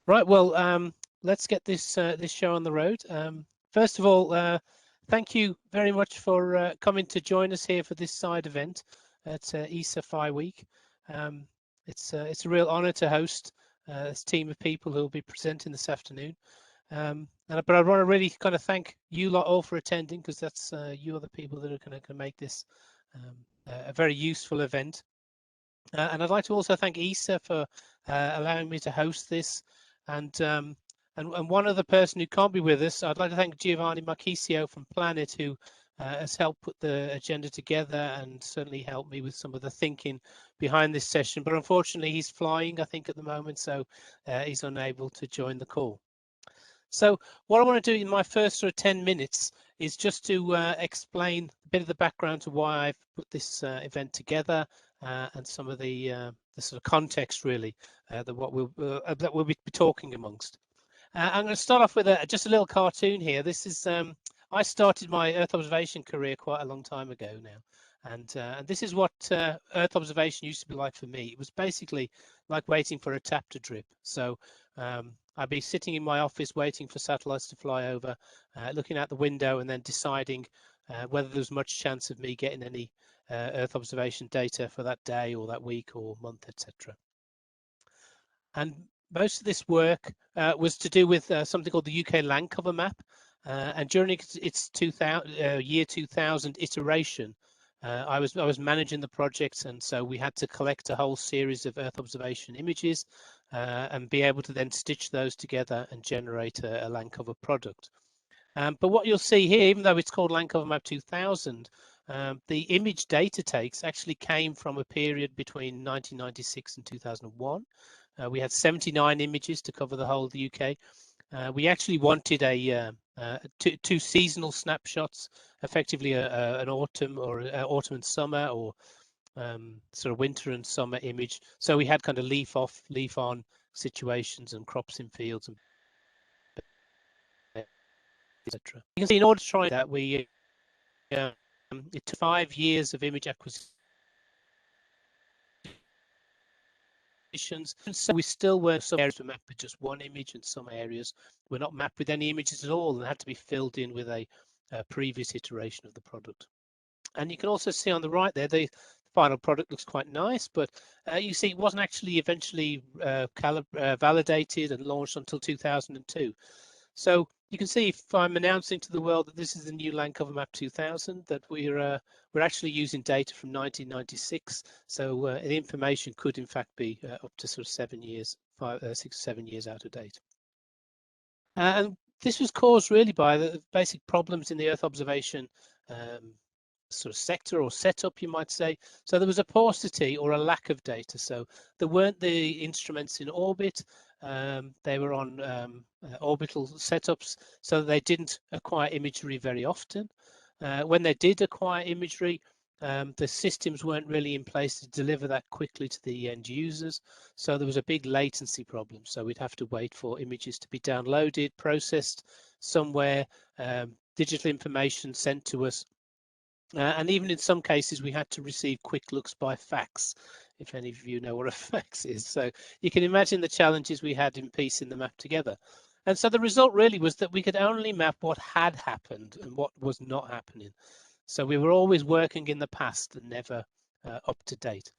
Right, well, let's get this this show on the road. First of all, thank you very much for coming to join us here for this side event at ESA Phi-week. Um, it's a real honour to host this team of people who will be presenting this afternoon. But I want to really kind of thank you lot all for attending, because that's you are the people that are going to make this a very useful event. And I'd like to also thank ESA for allowing me to host this. And, and one other person who can't be with us, I'd like to thank Giovanni Marchisio from Planet, who has helped put the agenda together and certainly helped me with some of the thinking behind this session. But unfortunately, he's flying, I think, at the moment, so he's unable to join the call. So what I want to do in my first sort of 10 minutes is just to explain a bit of the background to why I've put this event together, and some of the sort of context really that we'll be talking amongst. I'm going to start off with just a little cartoon here. This is I started my Earth observation career quite a long time ago now, and this is what Earth observation used to be like for me. It was basically like waiting for a tap to drip. So I'd be sitting in my office waiting for satellites to fly over, looking out the window and then deciding whether there was much chance of me getting any Earth observation data for that day or that week or month, etc. And most of this work was to do with something called the UK land cover map. And during its year 2000 iteration, I was managing the project, and so we had to collect a whole series of Earth observation images and be able to then stitch those together and generate a land cover product. But what you'll see here, even though it's called Land Cover Map 2000, the image data takes actually came from a period between 1996 and 2001. We had 79 images to cover the whole of the UK. We actually wanted two seasonal snapshots, effectively an autumn or autumn and summer, or sort of winter and summer image. So we had kind of leaf off, leaf on situations and crops in fields and etc. You can see in order to try that, it took 5 years of image acquisitions. So we still were, some areas were mapped with just one image, and some areas were not mapped with any images at all and had to be filled in with a previous iteration of the product. And you can also see on the right there, the final product looks quite nice, but you see it wasn't actually eventually validated and launched until 2002. So you can see, if I'm announcing to the world that this is the new Land Cover Map 2000, that we're actually using data from 1996. So the information could in fact be up to sort of 7 years, 6 or 7 years out of date. And this was caused really by the basic problems in the Earth observation sort of sector or setup, you might say. So there was a paucity or a lack of data. So there weren't the instruments in orbit. They were on orbital setups, so they didn't acquire imagery very often. When they did acquire imagery, the systems weren't really in place to deliver that quickly to the end users. So there was a big latency problem. So we'd have to wait for images to be downloaded, processed somewhere, digital information sent to us. And even in some cases, we had to receive quick looks by fax, if any of you know what a fax is. So you can imagine the challenges we had in piecing the map together. And so the result really was that we could only map what had happened and what was not happening. So we were always working in the past and never up to date.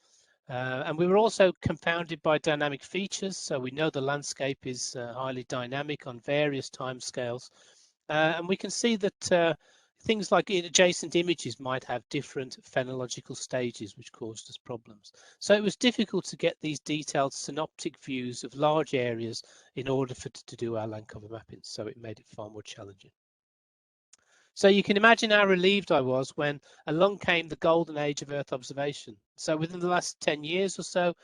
And we were also confounded by dynamic features. So we know the landscape is highly dynamic on various timescales. And we can see that things like adjacent images might have different phenological stages, which caused us problems. So it was difficult to get these detailed synoptic views of large areas in order to do our land cover mapping. So it made it far more challenging. So you can imagine how relieved I was when along came the golden age of Earth observation. So within the last 10 years or so,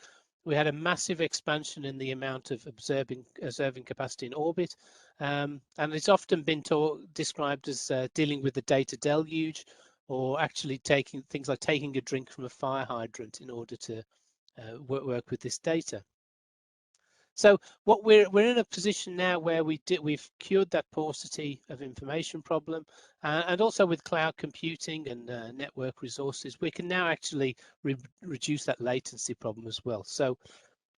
we had a massive expansion in the amount of observing capacity in orbit. And it's often been described as dealing with the data deluge, or actually taking things like taking a drink from a fire hydrant in order to work with this data. So what we're in a position now where we've cured that paucity of information problem, and also with cloud computing and network resources, we can now actually reduce that latency problem as well. So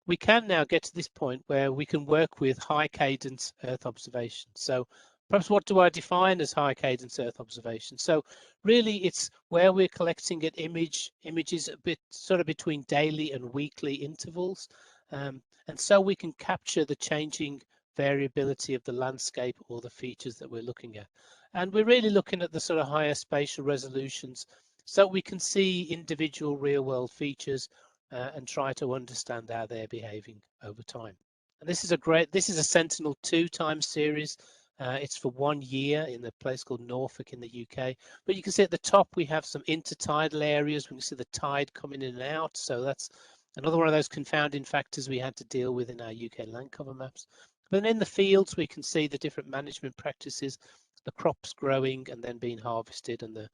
we can now get to this point where we can work with high cadence Earth observation. So perhaps what do I define as high cadence Earth observation? So really it's where we're collecting images a bit sort of between daily and weekly intervals. And so we can capture the changing variability of the landscape or the features that we're looking at. And we're really looking at the sort of higher spatial resolutions so we can see individual real world features and try to understand how they're behaving over time. And this is a Sentinel-2 time series. It's for 1 year in a place called Norfolk in the UK. But you can see at the top we have some intertidal areas. We can see the tide coming in and out. So that's another one of those confounding factors we had to deal with in our UK land cover maps. But then in the fields we can see the different management practices, the crops growing and then being harvested and the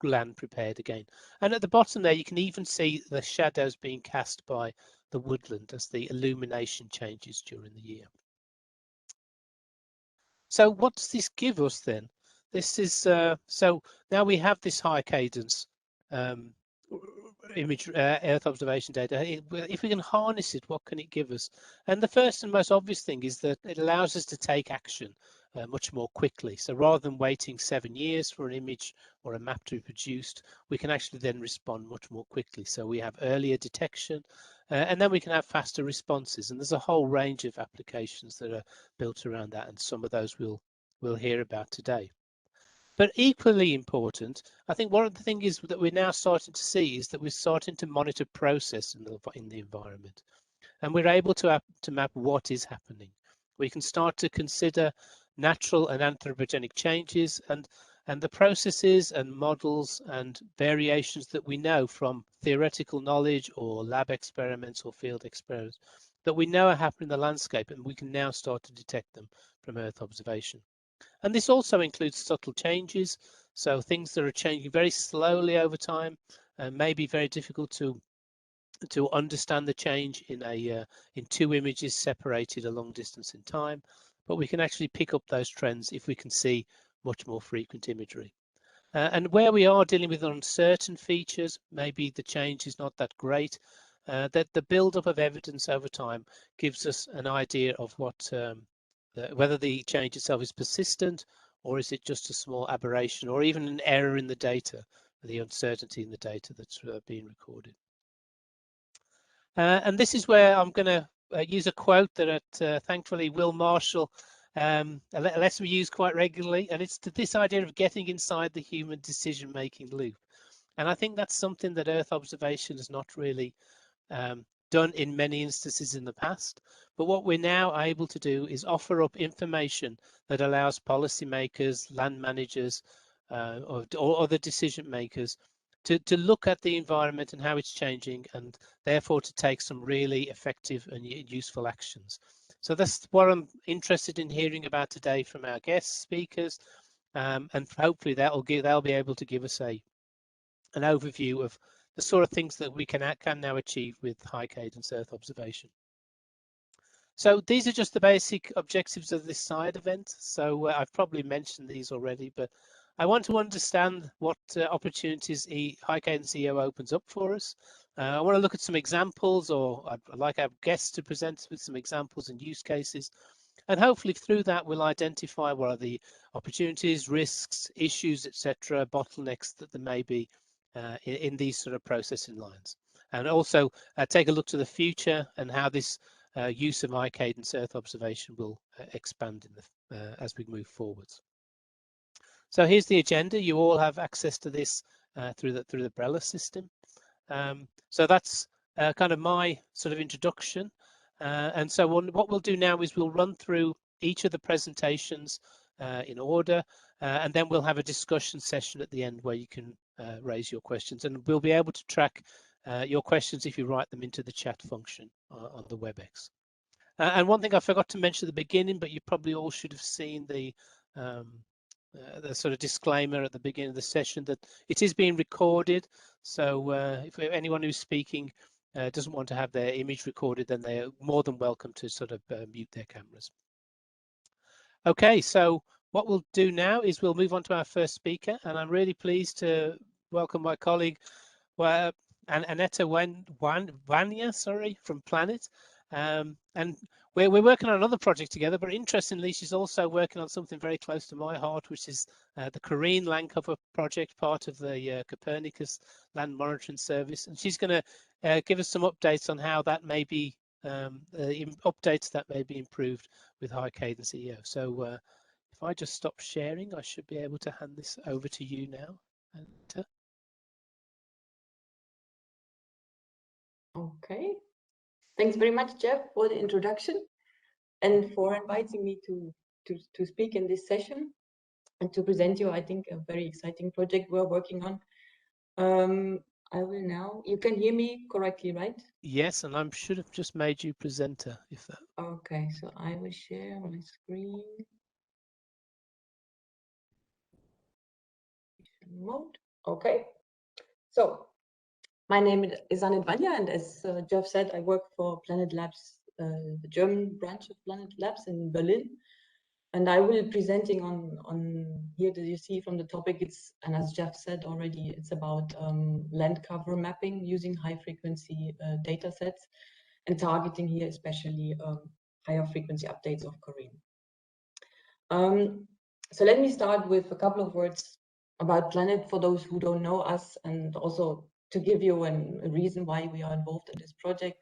land prepared again. And at the bottom there, you can even see the shadows being cast by the woodland as the illumination changes during the year. So what does this give us then? This is, so now we have this high cadence image Earth observation data. If we can harness it, what can it give us? And the first and most obvious thing is that it allows us to take action much more quickly. So rather than waiting 7 years for an image or a map to be produced, we can actually then respond much more quickly. So we have earlier detection and then we can have faster responses. And there's a whole range of applications that are built around that. And some of those we'll hear about today. But equally important, I think one of the things that we're now starting to see is that we're starting to monitor process in the environment. And we're able to map what is happening. We can start to consider natural and anthropogenic changes and the processes and models and variations that we know from theoretical knowledge or lab experiments or field experiments that we know are happening in the landscape, and we can now start to detect them from Earth observation. And this also includes subtle changes, so things that are changing very slowly over time and may be very difficult to understand the change in two images separated a long distance in time, but we can actually pick up those trends if we can see much more frequent imagery. And where we are dealing with uncertain features, maybe the change is not that great, that the build-up of evidence over time gives us an idea of what whether the change itself is persistent or is it just a small aberration or even an error in the data, the uncertainty in the data that's being recorded. And this is where I'm going to use a quote that thankfully Will Marshall lets me use quite regularly, and it's this idea of getting inside the human decision-making loop. And I think that's something that Earth observation has not really done in many instances in the past. But what we're now able to do is offer up information that allows policymakers, land managers, or other decision makers to look at the environment and how it's changing, and therefore to take some really effective and useful actions. So that's what I'm interested in hearing about today from our guest speakers, and hopefully they'll be able to give us an overview of the sort of things that we can now achieve with high cadence Earth observation. So these are just the basic objectives of this side event. So I've probably mentioned these already, but I want to understand what opportunities high cadence EO opens up for us. I want to look at some examples, or I'd like our guests to present with some examples and use cases. And hopefully through that, we'll identify what are the opportunities, risks, issues, etc., bottlenecks that there may be in these sort of processing lines. And also take a look to the future and how this use of high cadence Earth observation will expand in as we move forwards. So here's the agenda. You all have access to this through the BRELA system. So that's kind of my sort of introduction. And so what we'll do now is we'll run through each of the presentations in order, and then we'll have a discussion session at the end where you can raise your questions, and we'll be able to track your questions if you write them into the chat function on the WebEx. And one thing I forgot to mention at the beginning, but you probably all should have seen the sort of disclaimer at the beginning of the session that it is being recorded. So if anyone who's speaking doesn't want to have their image recorded, then they're more than welcome to sort of mute their cameras. Okay, so what we'll do now is we'll move on to our first speaker, and I'm really pleased to welcome my colleague Annetta Wanya, from Planet. And we're working on another project together, but interestingly, she's also working on something very close to my heart, which is the Korean land cover project, part of the Copernicus land monitoring service. And she's going to give us some updates on how that may be, updates that may be improved with high cadence EO. So if I just stop sharing, I should be able to hand this over to you now. Okay. Thanks very much, Jeff, for the introduction and for inviting me to speak in this session and to present you, I think, a very exciting project we're working on. I will now, you can hear me correctly, right? Yes, and I should have just made you presenter if that. Okay, so I will share my screen. Mode. Okay. So my name is Anne Vanya, and as Jeff said, I work for Planet Labs, the German branch of Planet Labs in Berlin. And I will be presenting on here that you see from the topic, it's, and as Jeff said already, it's about land cover mapping using high frequency data sets and targeting here especially higher frequency updates of Korean. So let me start with a couple of words about Planet for those who don't know us, and also to give you a reason why we are involved in this project.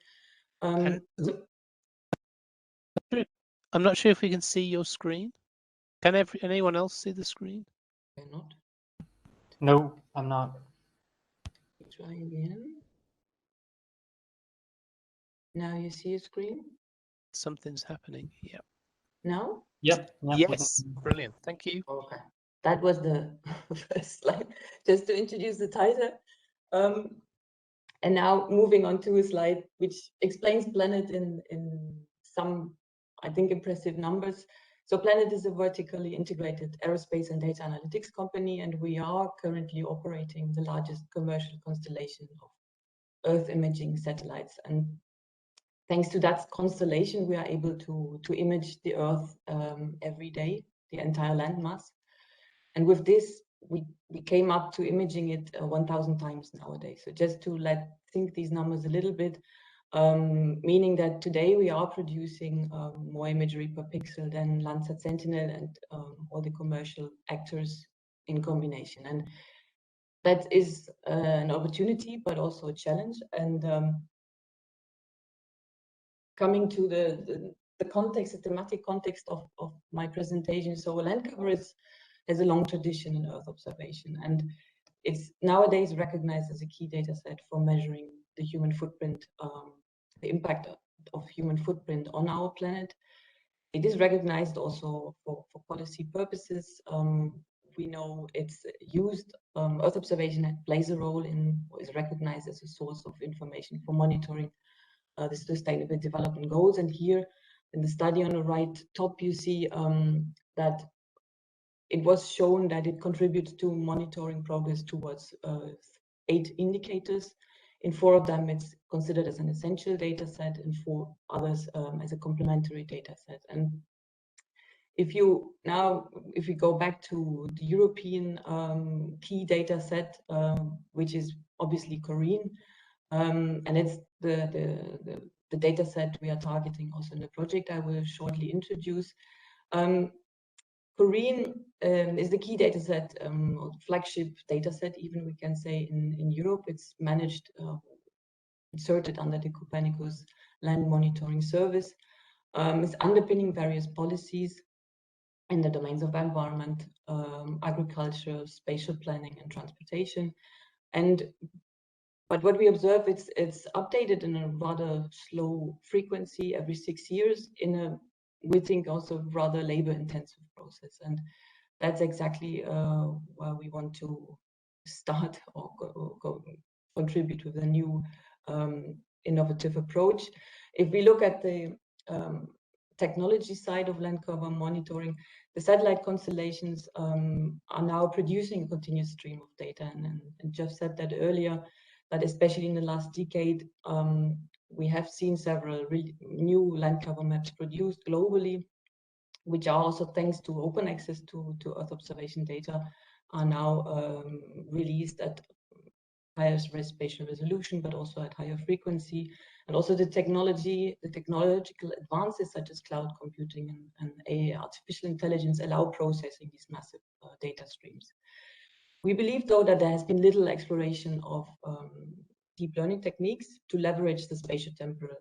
I'm not sure if we can see your screen. Can anyone else see the screen? Cannot. No, I'm not. Try again. Now you see a screen? Something's happening. Yep. Now? Yep. Yes. Brilliant. Thank you. Okay. That was the first slide, just to introduce the title. And now moving on to a slide which explains Planet in some, I think, impressive numbers. So Planet is a vertically integrated aerospace and data analytics company, and we are currently operating the largest commercial constellation of Earth imaging satellites. And thanks to that constellation, we are able to image the Earth every day, the entire landmass. And with this, we came up to imaging it 1,000 times nowadays. So just to think these numbers a little bit, meaning that today we are producing more imagery per pixel than Landsat Sentinel and all the commercial actors in combination. And that is an opportunity, but also a challenge. And coming to the context, the thematic context of my presentation. So land cover has a long tradition in Earth observation, and it's nowadays recognized as a key data set for measuring the human footprint, the impact of human footprint on our planet. It is recognized also for policy purposes. We know it's used, Earth observation plays a role in, or is recognized as a source of information for monitoring the Sustainable Development Goals. And here in the study on the right top, you see that it was shown that it contributes to monitoring progress towards 8 indicators. In 4 of them, it's considered as an essential data set, and 4 others as a complementary data set. And if you go back to the European key data set, which is obviously Korean, and it's the data set we are targeting also in the project I will shortly introduce. Korean is the key data set, or flagship data set, even we can say in Europe. It's managed, inserted under the Copernicus land monitoring service. It's underpinning various policies in the domains of environment, agriculture, spatial planning, and transportation. But what we observe, it's updated in a rather slow frequency every 6 years in a, we think, also rather labor-intensive process. And that's exactly where we want to start or contribute with a new innovative approach. If we look at the technology side of land cover monitoring, the satellite constellations are now producing a continuous stream of data. And Jeff said that earlier, that especially in the last decade, we have seen several new land cover maps produced globally, which are also, thanks to open access to Earth observation data, are now released at higher spatial resolution, but also at higher frequency. And also the technological advances such as cloud computing and AI, artificial intelligence, allow processing these massive data streams. We believe, though, that there has been little exploration of deep learning techniques to leverage the spatial temporal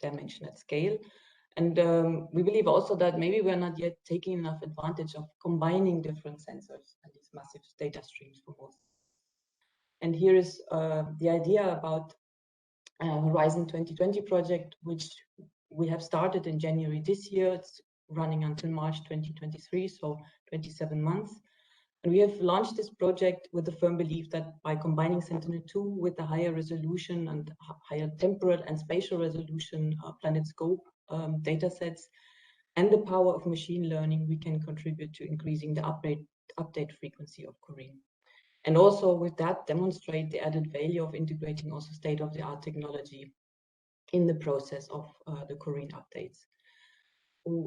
dimension at scale. And we believe also that maybe we're not yet taking enough advantage of combining different sensors and these massive data streams for most. And here is the idea about Horizon 2020 project, which we have started in January this year. It's running until March 2023, so 27 months. And we have launched this project with the firm belief that by combining Sentinel-2 with the higher resolution and higher temporal and spatial resolution PlanetScope data sets and the power of machine learning, we can contribute to increasing the update frequency of CORINE. And also with that, demonstrate the added value of integrating also state-of-the-art technology in the process of the CORINE updates.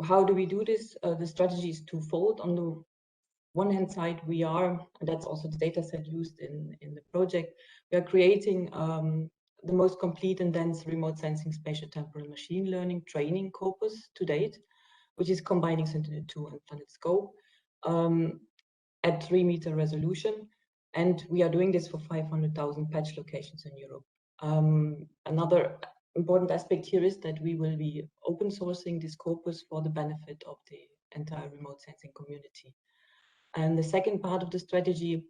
How do we do this? The strategy is twofold. On the one hand side, we are, and that's also the data set used in the project, we are creating the most complete and dense remote sensing spatial temporal machine learning training corpus to date, which is combining Sentinel-2 and PlanetScope at 3-meter resolution. And we are doing this for 500,000 patch locations in Europe. Another important aspect here is that we will be open sourcing this corpus for the benefit of the entire remote sensing community. And the second part of the strategy,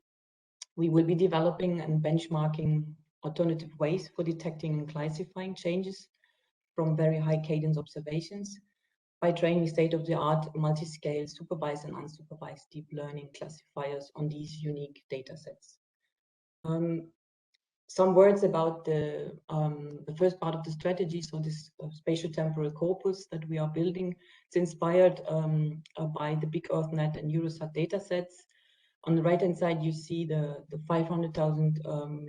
we will be developing and benchmarking alternative ways for detecting and classifying changes from very high cadence observations by training state-of-the-art multi-scale supervised and unsupervised deep learning classifiers on these unique data sets. Some words about the first part of the strategy. So this spatial temporal corpus that we are building, it's inspired by the Big EarthNet and Eurosat data sets. On the right-hand side, you see the 500,000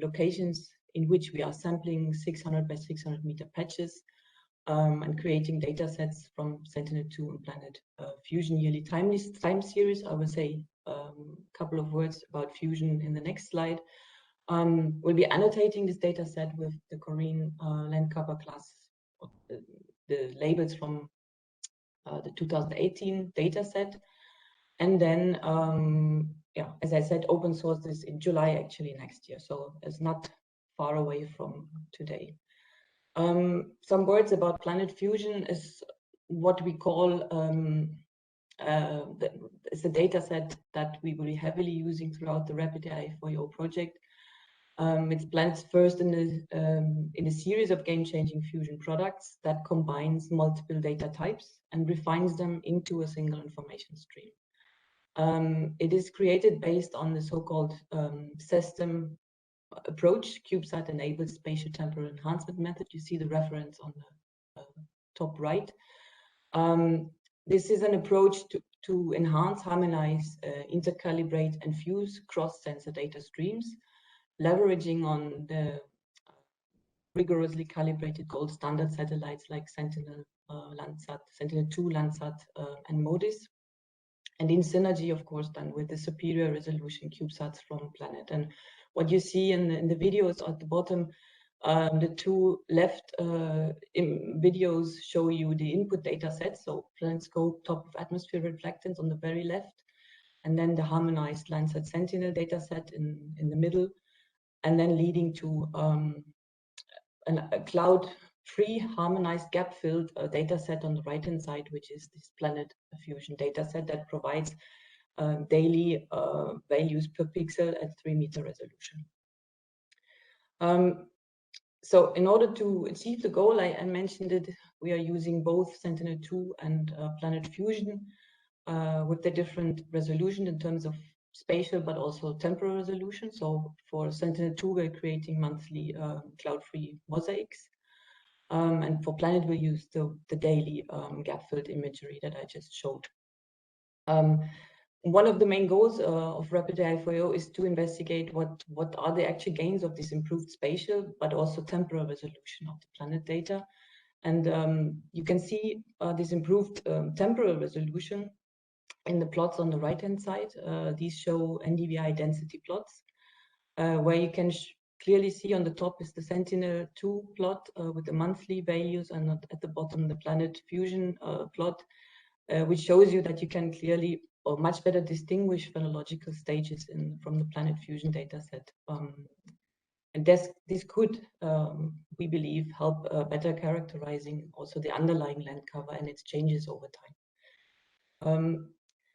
locations in which we are sampling 600 by 600 meter patches and creating data sets from Sentinel-2 and Planet Fusion yearly time series. I will say a couple of words about Fusion in the next slide. We'll be annotating this data set with the CORINE land cover class, the labels from the 2018 data set. And then, yeah, as I said, open source this in July, actually next year. So it's not far away from today. Some words about Planet Fusion is what we call it's a data set that we will be heavily using throughout the RapidAI4.io project. It's Planet's first in a series of game-changing fusion products that combines multiple data types and refines them into a single information stream. It is created based on the so-called system approach, CubeSat-enabled spatial temporal enhancement method. You see the reference on the top right. This is an approach to enhance, harmonize, intercalibrate, and fuse cross-sensor data streams, leveraging on the rigorously calibrated gold standard satellites like Sentinel, Landsat, Sentinel-2, Landsat, and MODIS. And in synergy, of course, then with the superior resolution CubeSats from Planet. And what you see in the videos at the bottom, the two left videos show you the input data sets. So PlanetScope, top of atmosphere reflectance on the very left, and then the harmonized Landsat Sentinel data set in the middle, and then leading to a cloud-free harmonized gap-filled data set on the right-hand side, which is this Planet Fusion data set that provides daily values per pixel at 3-meter resolution. So in order to achieve the goal, I mentioned it, we are using both Sentinel-2 and Planet Fusion with the different resolution in terms of spatial, but also temporal resolution. So for Sentinel-2, we're creating monthly cloud-free mosaics. And for Planet, we use the daily gap-filled imagery that I just showed. One of the main goals of RapidAI4.io is to investigate what are the actual gains of this improved spatial, but also temporal resolution of the Planet data. And you can see this improved temporal resolution in the plots on the right-hand side. These show NDVI density plots, where you can clearly see on the top is the Sentinel-2 plot with the monthly values, and at the bottom the Planet Fusion plot, which shows you that you can clearly or much better distinguish phenological stages from the Planet Fusion dataset. And this could, we believe, help better characterizing also the underlying land cover and its changes over time.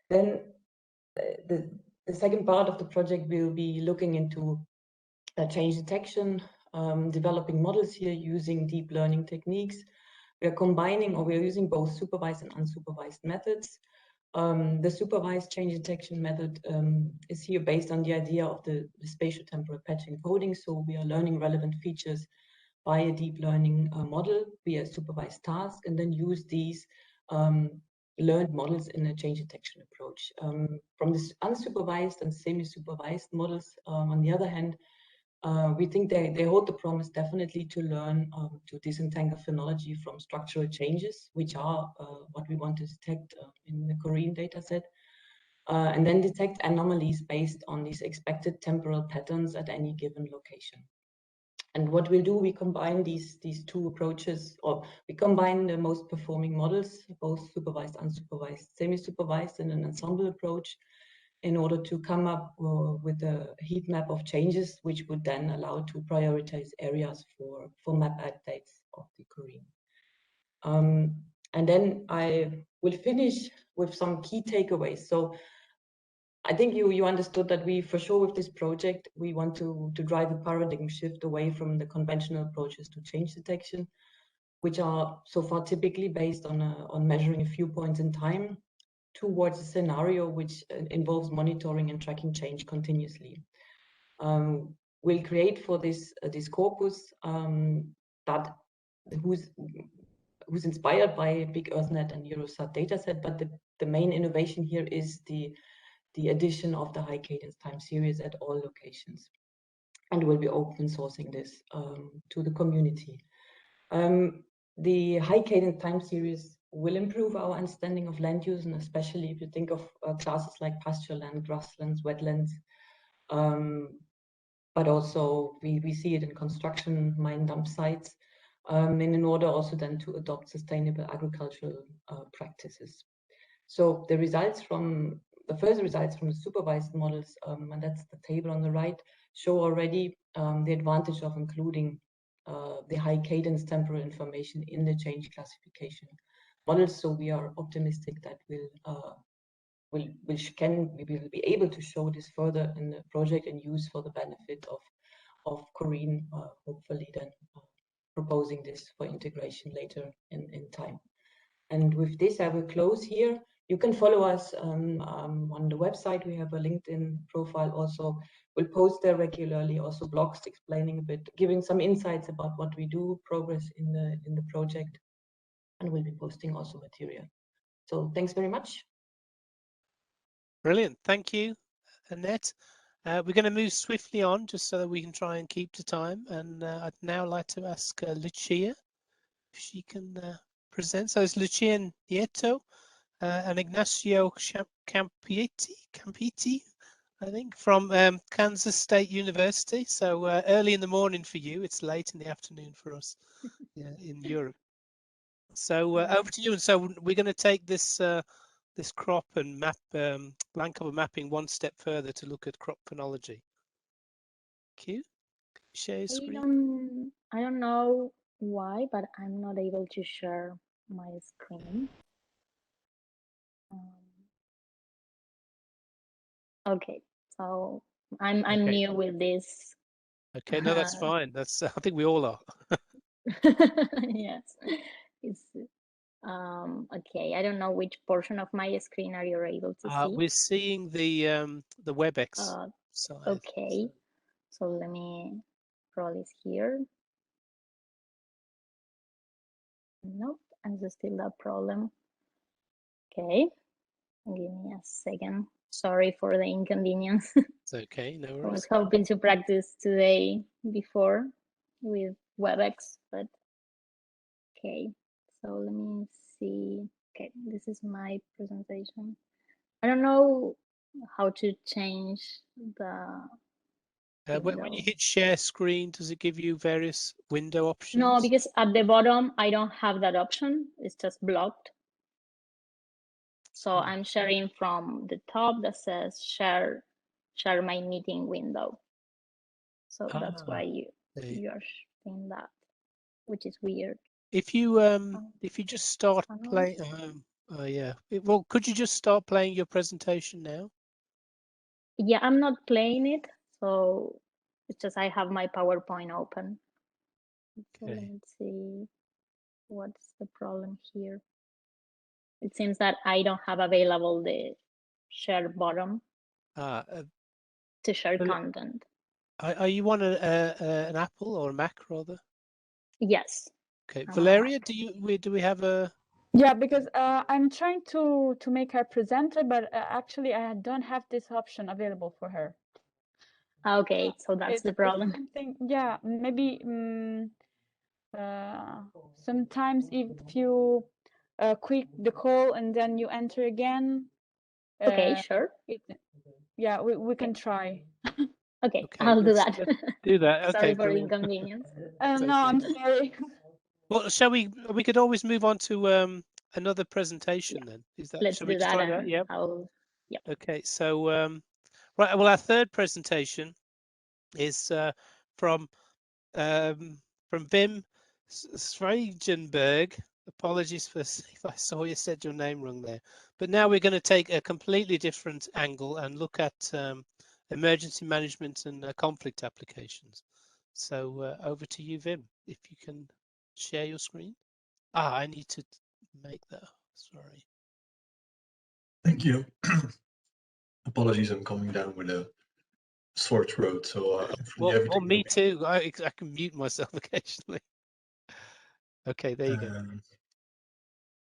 Then the second part of the project will be looking into change detection, developing models here using deep learning techniques. We are combining, or we are using both supervised and unsupervised methods. The supervised change detection method is here based on the idea of the spatiotemporal patch encoding. So we are learning relevant features by a deep learning model via a supervised task, and then use these learned models in a change detection approach. From this unsupervised and semi-supervised models, on the other hand, we think they hold the promise definitely to learn to disentangle phenology from structural changes, which are what we want to detect in the Korean dataset, and then detect anomalies based on these expected temporal patterns at any given location. And what we'll do, we combine these two approaches, or we combine the most performing models, both supervised, unsupervised, semi-supervised, in an ensemble approach, in order to come up with a heat map of changes, which would then allow to prioritize areas for map updates of the Korean. And then I will finish with some key takeaways. So I think you understood that we, for sure, with this project, we want to drive a paradigm shift away from the conventional approaches to change detection, which are so far typically based on measuring a few points in time, towards a scenario which involves monitoring and tracking change continuously. We'll create for this corpus who's inspired by Big EarthNet and Eurosat dataset, but the main innovation here is the addition of the high cadence time series at all locations, and we'll be open sourcing this to the community. The high cadence time series will improve our understanding of land use, and especially if you think of classes like pasture land, grasslands, wetlands, but also we see it in construction, mine dump sites, and in order also then to adopt sustainable agricultural practices. So the first results from the supervised models, and that's the table on the right, show already the advantage of including the high cadence temporal information in the change classification models. So we are optimistic that we will be able to show this further in the project and use for the benefit of Korean, hopefully then proposing this for integration later in time. And with this, I will close here. You can follow us on the website. We have a LinkedIn profile also. We'll post there regularly, also blogs explaining a bit, giving some insights about what we do, progress in the project, and we'll be posting also material. So thanks very much. Brilliant. Thank you, Annette. We're going to move swiftly on just so that we can try and keep to time. And I'd now like to ask Lucia if she can present. So it's Lucia Nieto and Ignacio Campiti, I think, from Kansas State University. So early in the morning for you. It's late in the afternoon for us in Europe. So over to you. And so we're going to take this this crop and map land cover mapping one step further to look at crop phenology. Q, share your screen. I don't know why, but I'm not able to share my screen. Okay, so I'm new with this. Okay, no, that's fine. That's I think we all are. Yes, it's okay. I don't know which portion of my screen are you able to see. We're seeing the WebEx side. Okay, so let me roll this here. Nope, and there's still that problem. Okay, give me a second. Sorry for the inconvenience. It's okay, no worries. I was hoping to practice today before with WebEx, but okay. So let me see. Okay, this is my presentation. I don't know how to change the When you hit share screen, does it give you various window options? No, because at the bottom, I don't have that option. It's just blocked. So I'm sharing from the top that says share my meeting window. So that's why you are seeing that, which is weird. If you just start playing, well, could you just start playing your presentation now? Yeah, I'm not playing it, so it's just I have my PowerPoint open. So let me see what's the problem here. It seems that I don't have available the share bottom to share content. Are you on an Apple or a Mac rather? Yes. Okay, Valeria, do we have a? Yeah, because I'm trying to make her presenter, but actually I don't have this option available for her. Okay, so that's the problem. Yeah, maybe sometimes if you quit the call and then you enter again. Okay, sure. Yeah, we can try. Okay, I'll do that. Do that. Okay. Sorry for the inconvenience. No, I'm sorry. Well, shall we? We could always move on to another presentation then. Is that? Let's do that. Try that? Yeah. Yeah. Okay. So right. Well, our third presentation is from Wim Svagenberg. Apologies if I saw you said your name wrong there. But now we're going to take a completely different angle and look at emergency management and conflict applications. So over to you, Wim, if you can share your screen. I need to make that. Sorry. Thank you. Apologies, I'm coming down with a sore throat, so well, me too. I can mute myself occasionally. Okay, there you go.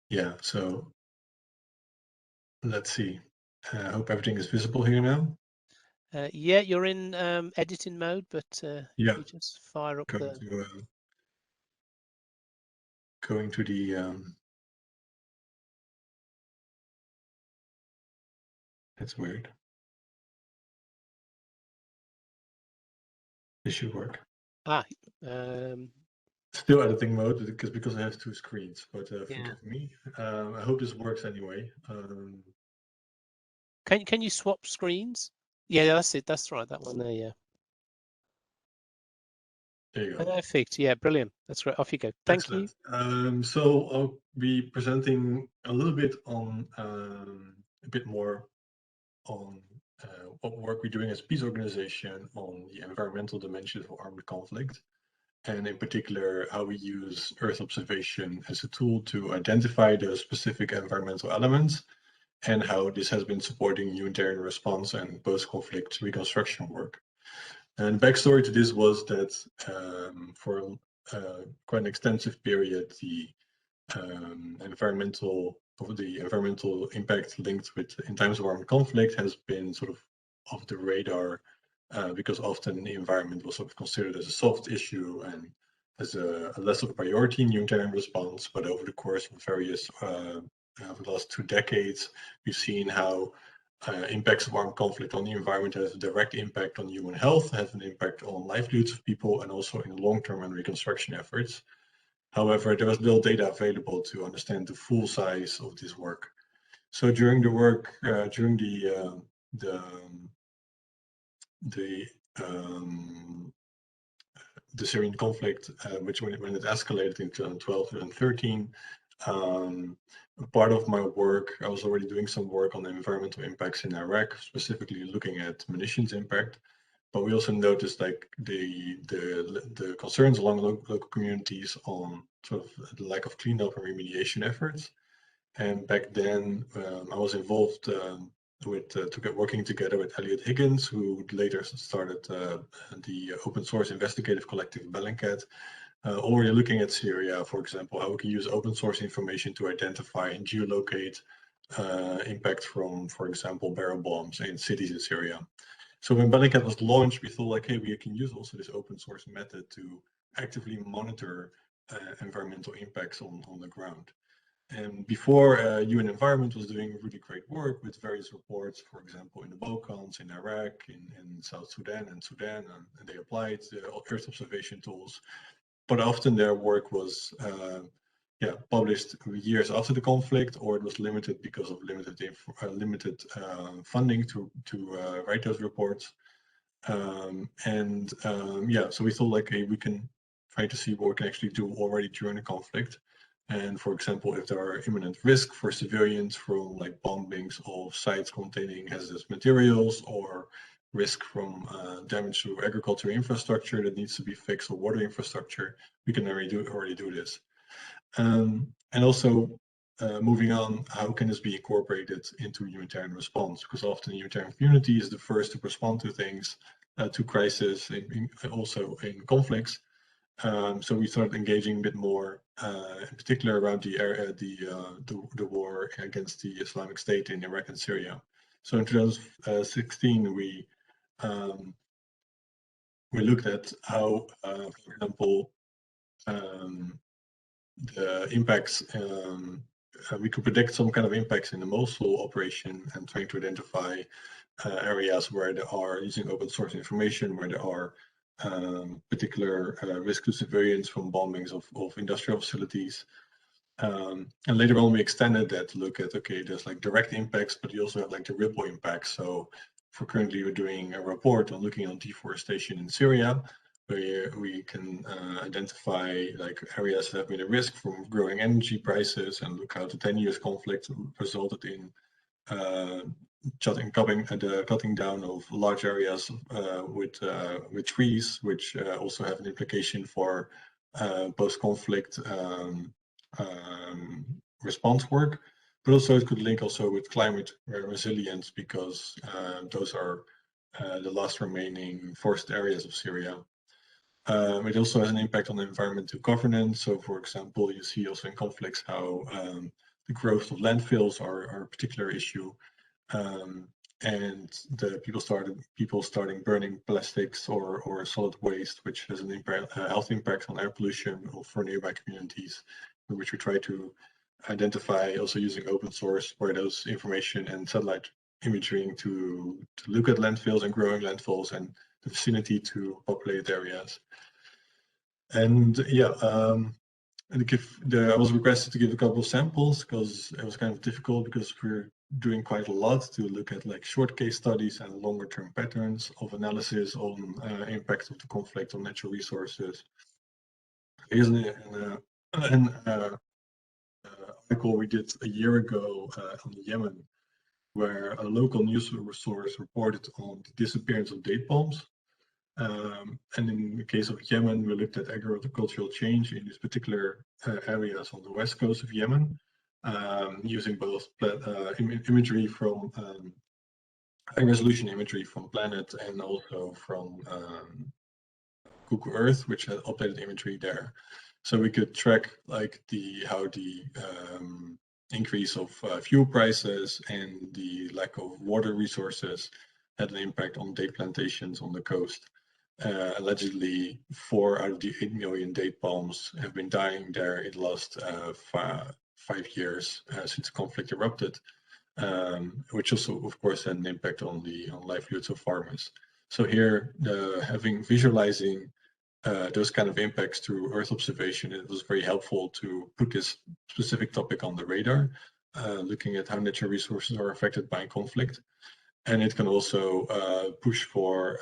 Yeah, so let's see. I hope everything is visible here now. Yeah, you're in editing mode, but yeah, you just fire up going to the that's weird. This should work. Still editing mode because I have two screens, but forgive me. I hope this works anyway. Can you swap screens? Yeah, that's it. That's right. That one there. Yeah. There you go. Perfect. Yeah, brilliant. That's right. Off you go. Thank you. So I'll be presenting a little bit on a bit more on what work we're doing as a peace organization on the environmental dimensions of armed conflict, and in particular how we use Earth observation as a tool to identify the specific environmental elements, and how this has been supporting humanitarian response and post-conflict reconstruction work. And backstory to this was that for quite an extensive period, the environmental impact linked with in times of armed conflict has been sort of off the radar because often the environment was sort of considered as a soft issue and as a less of a priority in humanitarian response. But over the course of various over the last 2 decades, we've seen how impacts of armed conflict on the environment has a direct impact on human health, has an impact on livelihoods of people, and also in the long-term and reconstruction efforts. However, there was little data available to understand the full size of this work. So during the work, during the Syrian conflict, which when it escalated in 2012 and 2013, part of my work, I was already doing some work on the environmental impacts in Iraq, specifically looking at munitions impact. But we also noticed like the concerns along local communities on sort of the lack of cleanup and remediation efforts. And back then, I was involved working together with Elliot Higgins, who later started the open source investigative collective Bellingcat, already looking at Syria, for example, how we can use open source information to identify and geolocate impact from, for example, barrel bombs in cities in Syria. So when Bellingcat was launched, we thought like, hey, we can use also this open source method to actively monitor environmental impacts on the ground. And before, UN Environment was doing really great work with various reports, for example, in the Balkans, in Iraq, in South Sudan, and they applied Earth observation tools. But often their work was published years after the conflict, or it was limited because of limited funding to write those reports. So we thought like, hey, we can try to see what we can actually do already during the conflict. And for example, if there are imminent risk for civilians from like bombings of sites containing hazardous materials, or risk from damage to agricultural infrastructure that needs to be fixed, or water infrastructure, we can already do this. And also moving on, how can this be incorporated into humanitarian response? Because often the humanitarian community is the first to respond to things, to crisis, also in conflicts. So we started engaging a bit more, in particular around the war against the Islamic State in Iraq and Syria. So in 2016, we looked at how, for example, the impacts. We could predict some kind of impacts in the Mosul operation, and trying to identify areas where there are, using open source information, where there are particular risk to civilians from bombings of industrial facilities. And later on, we extended that to look at, okay, there's like direct impacts, but you also have like the ripple impacts. So for currently, we're doing a report on looking on deforestation in Syria, where we can identify like areas that have been at risk from growing energy prices, and look how the 10 years conflict resulted in cutting down of large areas with trees, which also have an implication for post-conflict response work. But also it could link also with climate resilience, because those are the last remaining forested areas of Syria. It also has an impact on environmental governance. So for example, you see also in conflicts how the growth of landfills are a particular issue. And the people starting burning plastics or solid waste, which has an impact, health impact on air pollution for nearby communities, which we try to identify also using open source, where those information and satellite imaging to look at landfills and growing landfills and the vicinity to populated areas. And I was requested to give a couple of samples, because it was kind of difficult, because we're doing quite a lot to look at like short case studies and longer term patterns of analysis on impact of the conflict on natural resources. Here's an article we did a year ago on Yemen, where a local news source reported on the disappearance of date palms. And in the case of Yemen, we looked at agricultural change in these particular areas on the west coast of Yemen, using both imagery from high resolution imagery from Planet, and also from Google Earth, which had updated imagery there. So we could track like how the increase of fuel prices and the lack of water resources had an impact on date plantations on the coast. Allegedly, 4 out of the 8 million date palms have been dying there in the last 5 years since the conflict erupted, which also, of course, had an impact on livelihoods of farmers. So here, visualizing those kind of impacts through Earth observation, it was very helpful to put this specific topic on the radar, looking at how natural resources are affected by conflict. And it can also push for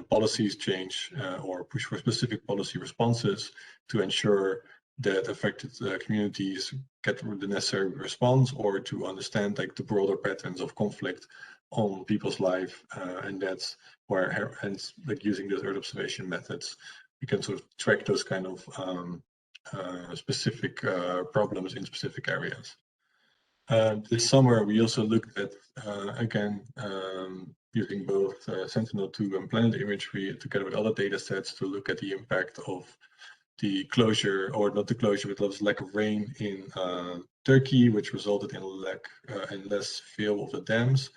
policies change, or push for specific policy responses to ensure that affected communities get the necessary response, or to understand like the broader patterns of conflict on people's life. And that's where, hence, like using those Earth observation methods, we can sort of track those kind of specific problems in specific areas. This summer, we also looked at, again, using both Sentinel-2 and Planet imagery together with other data sets to look at the impact of the closure, or not the closure, but the lack of rain in Turkey, which resulted in less fill of the dams.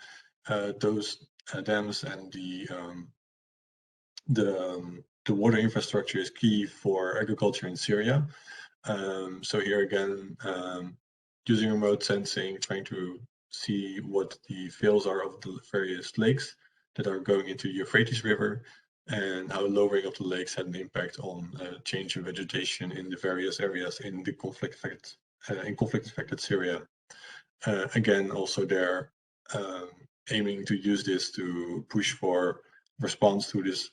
Those dams and the water infrastructure is key for agriculture in Syria. So here again, using remote sensing, trying to see what the fills are of the various lakes that are going into the Euphrates River, and how lowering of the lakes had an impact on change in vegetation in the various areas in the conflict-affected Syria. Again, also there, aiming to use this to push for response to this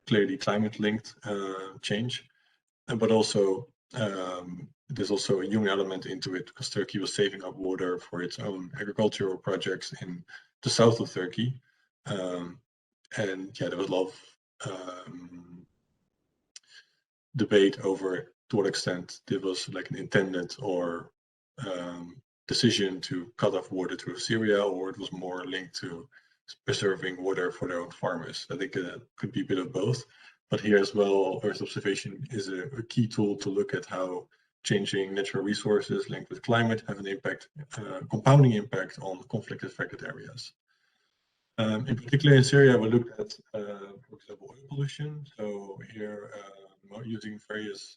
clearly climate-linked change, but also there's also a human element into it, because Turkey was saving up water for its own agricultural projects in the south of Turkey. And yeah, there was a lot of debate over to what extent there was like an intended or decision to cut off water to Syria, or it was more linked to preserving water for their own farmers. I think it could be a bit of both. But here as well, Earth observation is a key tool to look at how changing natural resources linked with climate have an impact, compounding impact on conflict-affected areas. In particular, in Syria, we looked at, for example, oil pollution. So here, using various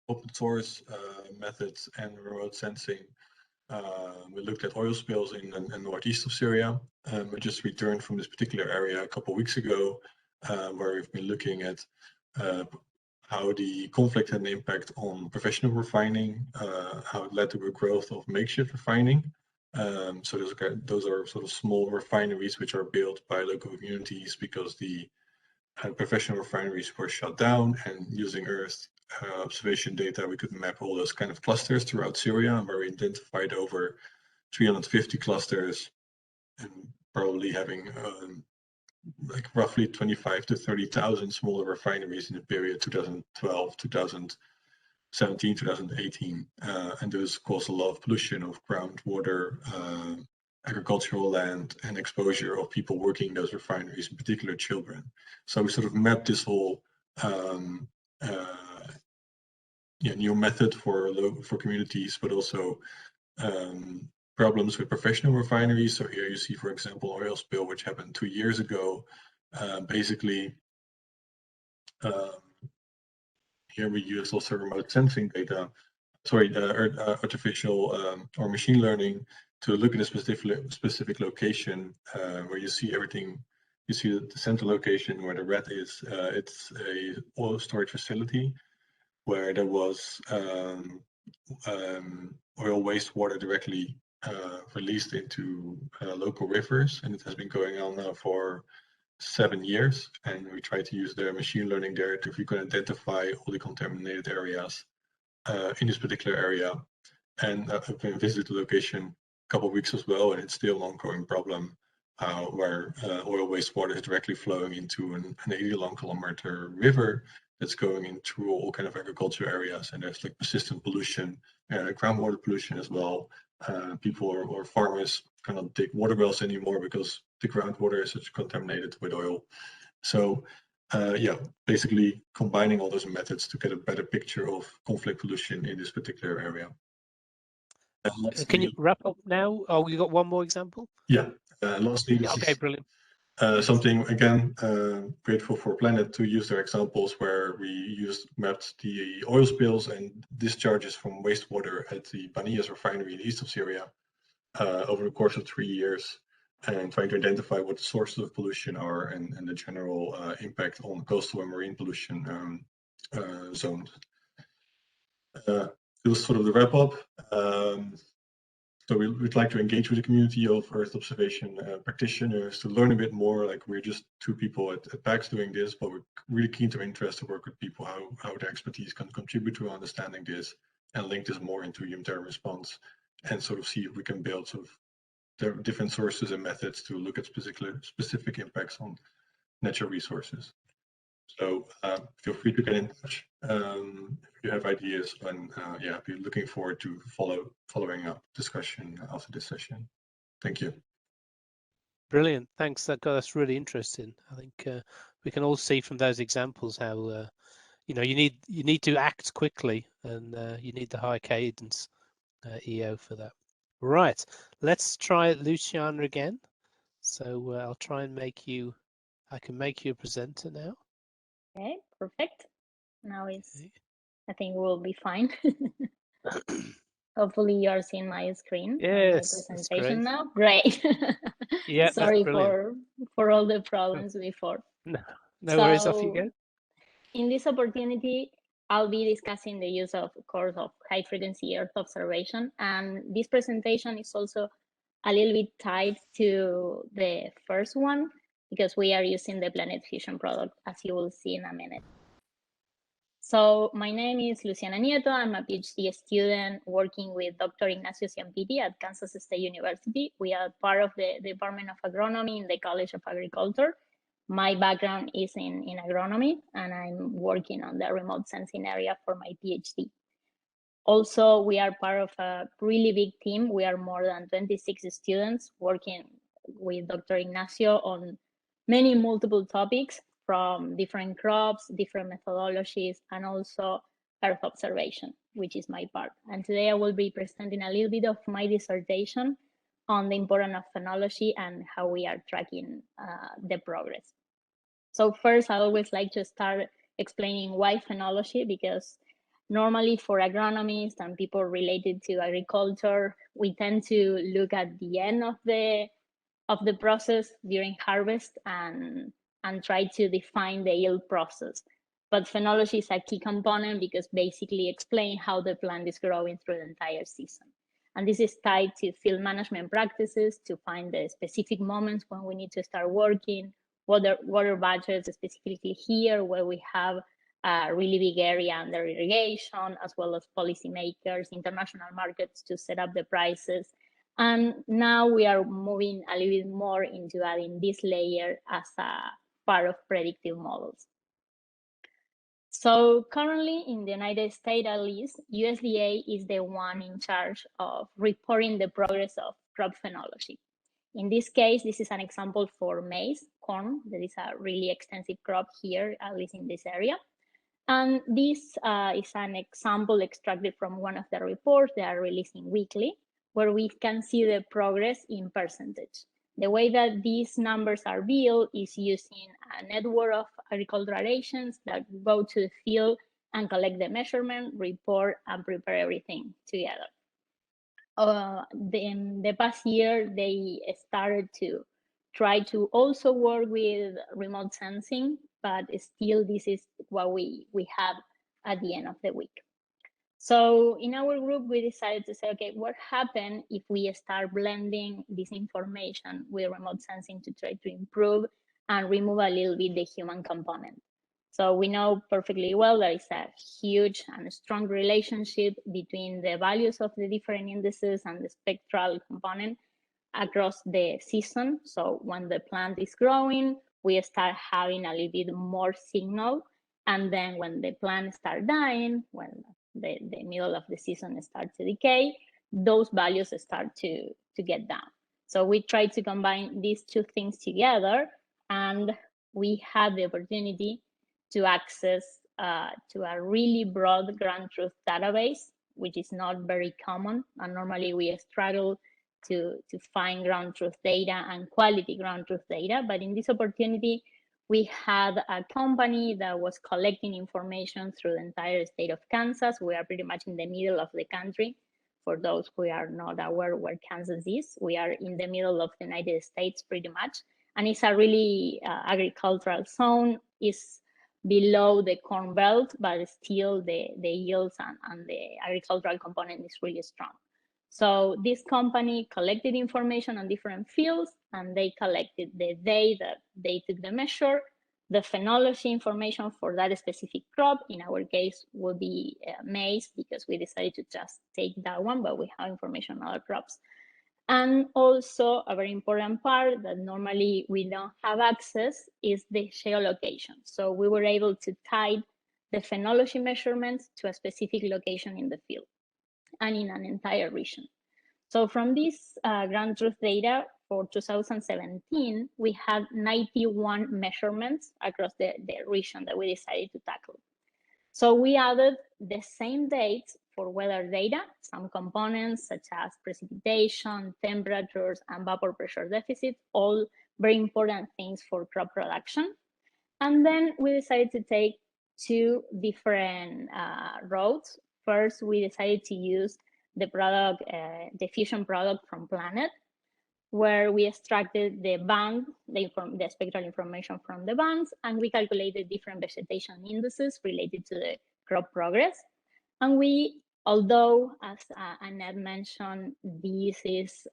open source methods and remote sensing, we looked at oil spills in the northeast of Syria. We just returned from this particular area a couple of weeks ago, where we've been looking at how the conflict had an impact on professional refining, how it led to the growth of makeshift refining. So those are sort of small refineries which are built by local communities because the professional refineries were shut down, and using Earth observation data, we could map all those kind of clusters throughout Syria, where we identified over 350 clusters, and probably having like roughly 25 to 30,000 smaller refineries in the period 2012, 2017, 2018. And those caused a lot of pollution of groundwater, agricultural land, and exposure of people working in those refineries, in particular children. So we sort of mapped this whole new method for communities, but also problems with professional refineries. So here you see, for example, oil spill, which happened 2 years ago. Basically, here we use also remote sensing data, artificial or machine learning to look at a specific location where you see everything. You see the central location where the red is. It's a oil storage facility where there was oil wastewater directly released into local rivers, and it has been going on now for 7 years. And we try to use their machine learning there to, if we can identify all the contaminated areas in this particular area. And I've been visited the location a couple of weeks as well, and it's still an ongoing problem where oil wastewater is directly flowing into an 80-kilometer river that's going in through all kind of agriculture areas, and there's like persistent pollution, groundwater pollution as well. People or farmers cannot dig water wells anymore because the groundwater is such contaminated with oil. So yeah, basically combining all those methods to get a better picture of conflict pollution in this particular area. Can you wrap up now? Oh, we got one more example? Yeah, lastly, this okay, is brilliant. something, again, grateful for Planet to use their examples where we mapped the oil spills and discharges from wastewater at the Banias refinery in the east of Syria over the course of 3 years, and trying to identify what the sources of pollution are and the general impact on coastal and marine pollution zones. It was sort of the wrap up. So we'd like to engage with the community of Earth observation practitioners to learn a bit more. Like, we're just 2 people at PAX doing this, but we're really keen to interest to work with people how their expertise can contribute to understanding this and link this more into humanitarian response, and sort of see if we can build sort of different sources and methods to look at specific impacts on natural resources. So feel free to get in touch if you have ideas, and yeah, I'll be looking forward to following up discussion after this session. Thank you. Brilliant, thanks. That's really interesting. I think we can all see from those examples how you know, you need to act quickly, and you need the high cadence EO for that. Right, let's try Luciana again. So I'll try and make you. I can make you a presenter now. Okay, perfect. Now it's, Okay. I think we'll be fine. Hopefully you're seeing my screen. Yes, my that's presentation great. now. Great. Yeah, Sorry that's brilliant. for all the problems before. No, no worries, off you So go. in this opportunity, I'll be discussing the use of course of high frequency Earth observation. And this presentation is also a little bit tied to the first one because we are using the Planet Fusion product, as you will see in a minute. So my name is Luciana Nieto. I'm a PhD student working with Dr. Ignacio Ciampiti at Kansas State University. We are part of the Department of Agronomy in the College of Agriculture. My background is in agronomy, and I'm working on the remote sensing area for my PhD. Also, we are part of a really big team. We are more than 26 students working with Dr. Ignacio on many multiple topics from different crops, different methodologies, and also Earth observation, which is my part. And today I will be presenting a little bit of my dissertation on the importance of phenology and how we are tracking the progress. So first, I always like to start explaining why phenology, because normally for agronomists and people related to agriculture, we tend to look at the end of the process during harvest and try to define the yield process. But phenology is a key component because basically explain how the plant is growing through the entire season. And this is tied to field management practices to find the specific moments when we need to start working, water budgets, specifically here where we have a really big area under irrigation, as well as policymakers, international markets to set up the prices. And now we are moving a little bit more into adding this layer as a part of predictive models. So currently in the United States, at least, USDA is the one in charge of reporting the progress of crop phenology. In this case, this is an example for maize, corn. That is a really extensive crop here, at least in this area. And this is an example extracted from one of the reports they are releasing weekly, where we can see the progress in percentage. The way that these numbers are built is using a network of agricultural agents that go to the field and collect the measurement, report, and prepare everything together. In the past year, they started to try to also work with remote sensing, but still this is what we have at the end of the week. So in our group, we decided to say, okay, what happens if we start blending this information with remote sensing to try to improve and remove a little bit the human component? So we know perfectly well there is a huge and strong relationship between the values of the different indices and the spectral component across the season. So when the plant is growing, we start having a little bit more signal. And then when the plant starts dying, when the middle of the season starts to decay, those values start to get down. So we try to combine these two things together, and we had the opportunity to access to a really broad ground truth database, which is not very common. And normally we struggle to find ground truth data and quality ground truth data. But in this opportunity, we had a company that was collecting information through the entire state of Kansas. We are pretty much in the middle of the country. For those who are not aware where Kansas is, we are in the middle of the United States pretty much. And it's a really agricultural zone. It's below the corn belt, but still the yields and the agricultural component is really strong. So this company collected information on different fields, and they collected the day that they took the measure, the phenology information for that specific crop. In our case, would be maize, because we decided to just take that one, but we have information on other crops. And also a very important part that normally we don't have access is the geolocation. So we were able to tie the phenology measurements to a specific location in the field and in an entire region. So from this ground truth data for 2017, we had 91 measurements across the region that we decided to tackle. So we added the same dates for weather data, some components such as precipitation, temperatures, and vapor pressure deficit, all very important things for crop production. And then we decided to take two different roads. First, we decided to use the product, the fusion product from Planet, where we extracted the band, the spectral information from the bands, and we calculated different vegetation indices related to the crop progress. And we, although, as Annette mentioned, this is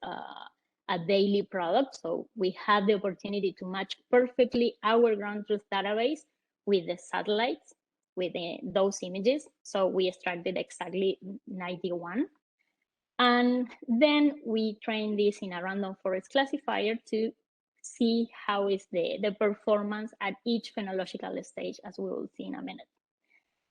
a daily product, so we had the opportunity to match perfectly our ground truth database with the satellites, with those images. So we extracted exactly 91. And then we train this in a random forest classifier to see how is the performance at each phenological stage, as we will see in a minute.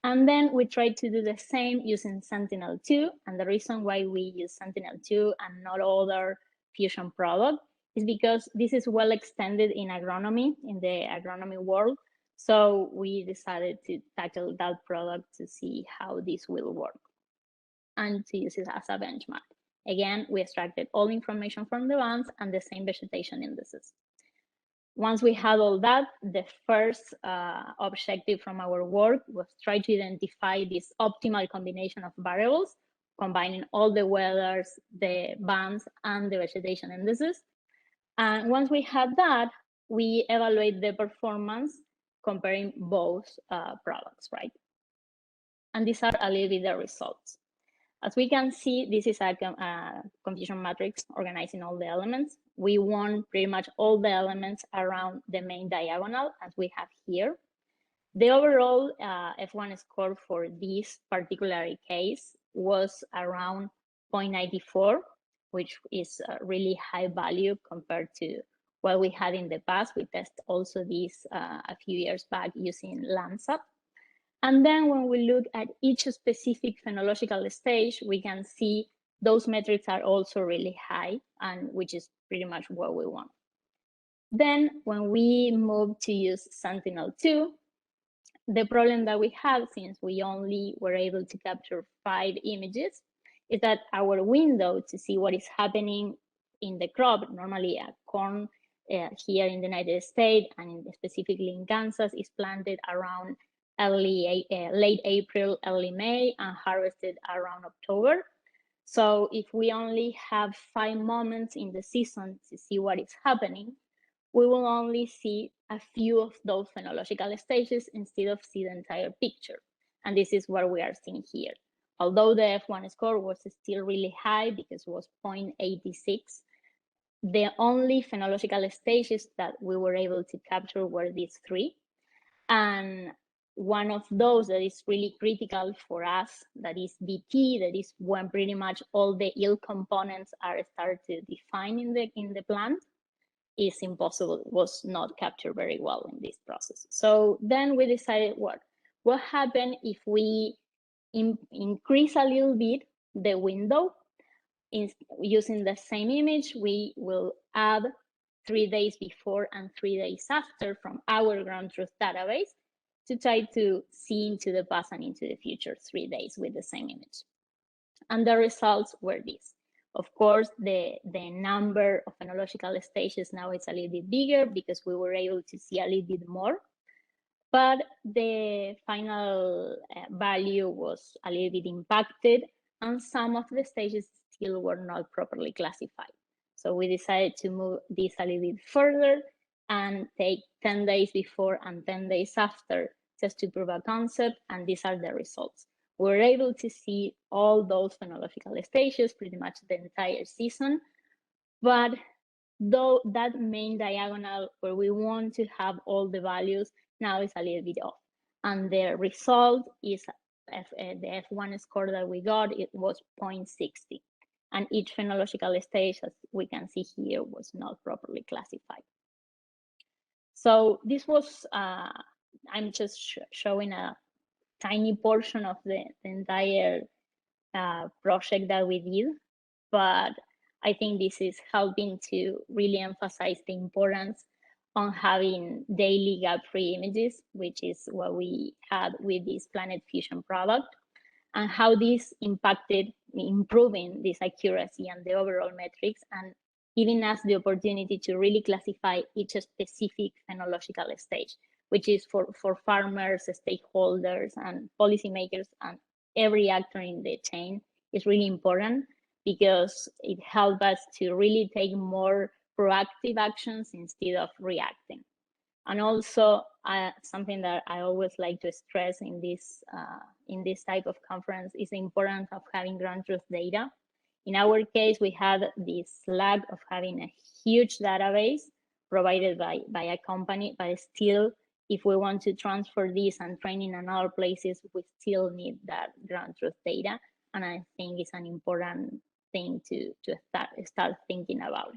And then we try to do the same using Sentinel-2. And the reason why we use Sentinel-2 and not other fusion product is because this is well extended in agronomy, in the agronomy world. So we decided to tackle that product to see how this will work and to use it as a benchmark. Again, we extracted all information from the bands and the same vegetation indices. Once we had all that, the first objective from our work was try to identify this optimal combination of variables, combining all the weathers, the bands, and the vegetation indices. And once we had that, we evaluate the performance comparing both products, right? And these are a little bit the results. As we can see, this is a confusion matrix organizing all the elements. We want pretty much all the elements around the main diagonal, as we have here. The overall F1 score for this particular case was around 0.94, which is a really high value compared to what we had in the past. We tested also this a few years back using Landsat. And then when we look at each specific phenological stage, we can see those metrics are also really high, and which is pretty much what we want. Then when we move to use Sentinel-2, the problem that we had, since we only were able to capture 5 images, is that our window to see what is happening in the crop, normally a corn here in the United States and specifically in Kansas, is planted around late April, early May, and harvested around October. So if we only have 5 moments in the season to see what is happening, we will only see a few of those phenological stages instead of see the entire picture. And this is what we are seeing here. Although the F1 score was still really high because it was 0.86, the only phenological stages that we were able to capture were these 3. And one of those that is really critical for us, that is BT, that is when pretty much all the yield components are started to define in the plant, is impossible, was not captured very well in this process. So then we decided what happened if we increase a little bit the window. Using the same image, we will add 3 days before and 3 days after from our ground truth database to try to see into the past and into the future 3 days with the same image. And the results were these. Of course, the number of phenological stages now is a little bit bigger because we were able to see a little bit more, but the final value was a little bit impacted, and some of the stages still were not properly classified. So we decided to move this a little bit further and take 10 days before and 10 days after just to prove a concept, and these are the results. We were able to see all those phenological stages pretty much the entire season, but though that main diagonal where we want to have all the values now is a little bit off. And the result is the F1 score that we got, it was 0.60. And each phenological stage, as we can see here, was not properly classified. So this was, I'm just showing a tiny portion of the entire project that we did, but I think this is helping to really emphasize the importance on having daily gap-free images, which is what we had with this Planet Fusion product, and how this impacted improving this accuracy and the overall metrics, and giving us the opportunity to really classify each specific phenological stage, which is for farmers, stakeholders, and policymakers, and every actor in the chain is really important because it helps us to really take more proactive actions instead of reacting. And also something that I always like to stress in this type of conference is the importance of having ground truth data. In our case, we had this lack of having a huge database provided by a company, but still, if we want to transfer this and training in other places, we still need that ground truth data. And I think it's an important thing to start thinking about.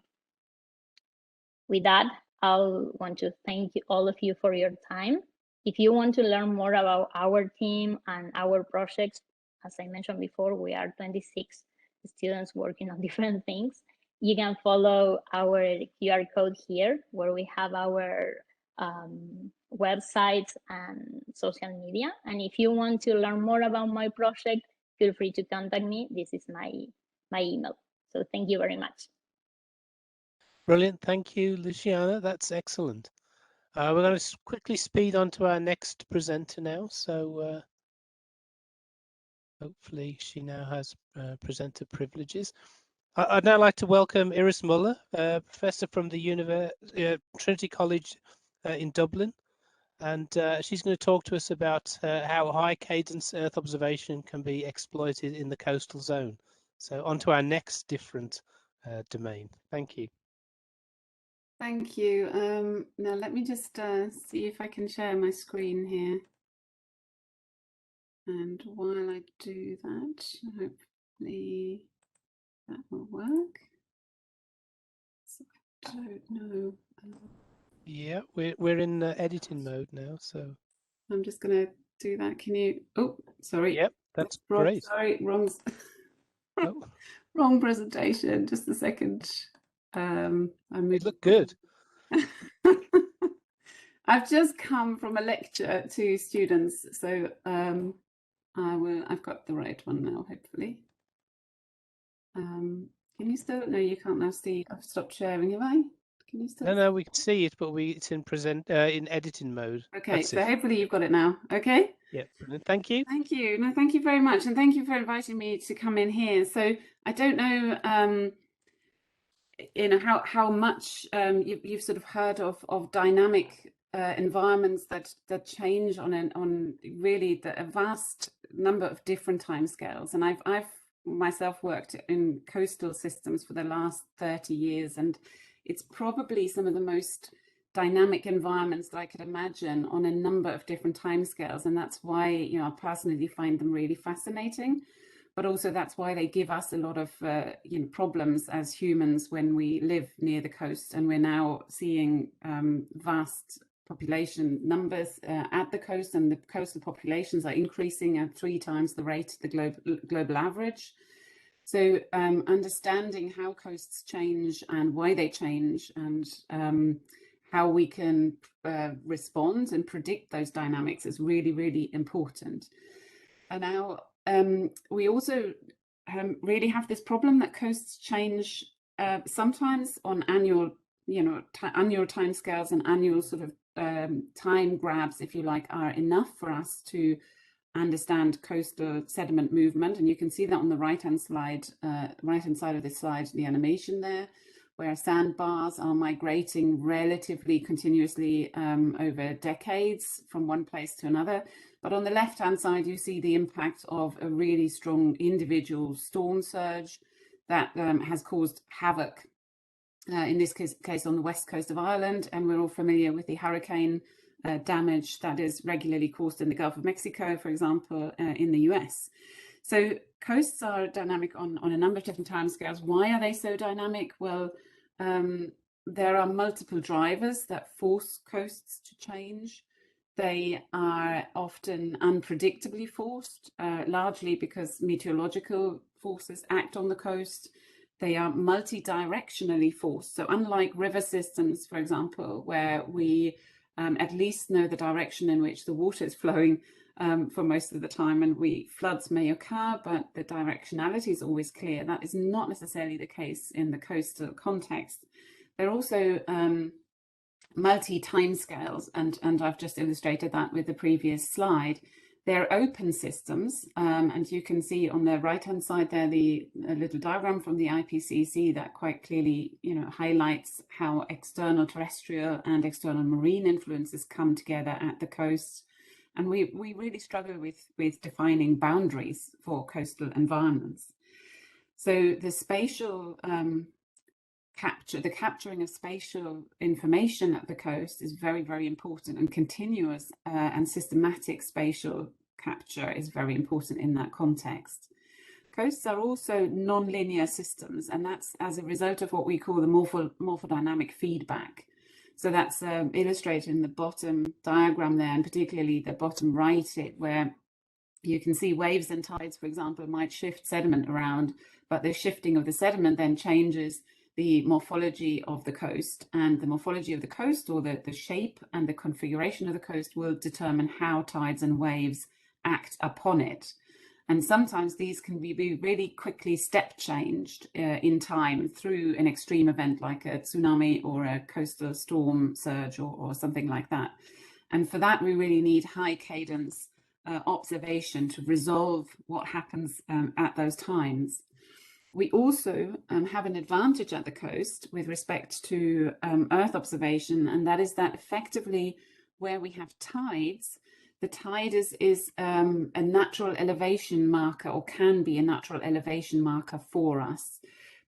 With that, I'll want to thank all of you for your time. If you want to learn more about our team and our projects, as I mentioned before, we are 26 students working on different things. You can follow our QR code here, where we have our websites and social media. And if you want to learn more about my project, feel free to contact me. This is my email. So thank you very much. Brilliant. Thank you, Luciana. That's excellent. We're going to quickly speed on to our next presenter now. So hopefully she now has presenter privileges. I'd now like to welcome Iris Muller, professor from the Trinity College in Dublin. And she's going to talk to us about how high cadence Earth observation can be exploited in the coastal zone. So on to our next different domain. Thank you. Thank you. Now let me just see if I can share my screen here. And while I do that, hopefully that will work. So I don't know. Yeah, we're in editing mode now, so I'm just going to do that. Can you? Oh, sorry. Yep, that's great. Sorry, wrong. Oh. Wrong presentation. Just a second. It looked good. I've just come from a lecture to students, so I've got the right one now, hopefully. Can you still? No, you can't now see. I've stopped sharing. Have I? Can you still? No, we can see it, but it's in in editing mode. Okay, That's so it. Hopefully you've got it now. Okay. Yeah, brilliant. Thank you. Thank you. No, thank you very much, and thank you for inviting me to come in here. So I don't know, how much you've sort of heard of dynamic environments that change on really a vast number of different timescales. And I've myself worked in coastal systems for the last 30 years, and it's probably some of the most dynamic environments that I could imagine on a number of different timescales. And that's why, I personally find them really fascinating. But also that's why they give us a lot of problems as humans when we live near the coast. And we're now seeing vast population numbers at the coast, and the coastal populations are increasing at 3 times the rate of the global average. So understanding how coasts change and why they change, and how we can respond and predict those dynamics is really, really important. And now we also really have this problem that coasts change sometimes on annual timescales, and annual sort of time grabs, if you like, are enough for us to understand coastal sediment movement. And you can see that on the right-hand side of this slide, the animation there, where sandbars are migrating relatively continuously over decades from one place to another. But on the left-hand side, you see the impact of a really strong individual storm surge that has caused havoc, in this case on the west coast of Ireland. And we're all familiar with the hurricane damage that is regularly caused in the Gulf of Mexico, for example, in the US. So coasts are dynamic on a number of different timescales. Why are they so dynamic? Well, there are multiple drivers that force coasts to change. They are often unpredictably forced, largely because meteorological forces act on the coast. They are multi-directionally forced. So unlike river systems, for example, where we at least know the direction in which the water is flowing for most of the time, and floods may occur, but the directionality is always clear. That is not necessarily the case in the coastal context. They're also multi-timescales, and I've just illustrated that with the previous slide. They're open systems, and you can see on the right-hand side there a little diagram from the IPCC that quite clearly, highlights how external terrestrial and external marine influences come together at the coast. And we really struggle with defining boundaries for coastal environments. So the spatial the capturing of spatial information at the coast is very, very important, and continuous and systematic spatial capture is very important in that context. Coasts are also non-linear systems, and that's as a result of what we call the morphodynamic feedback. So that's illustrated in the bottom diagram there, and particularly the bottom right, where you can see waves and tides, for example, might shift sediment around, but the shifting of the sediment then changes the morphology of the coast, and the morphology of the coast, or the shape and the configuration of the coast, will determine how tides and waves act upon it. And sometimes these can be really quickly step changed in time through an extreme event like a tsunami or a coastal storm surge or something like that. And for that, we really need high cadence observation to resolve what happens at those times. We also have an advantage at the coast with respect to Earth observation, and that is that effectively where we have tides, the tide is a natural elevation marker, or can be a natural elevation marker for us.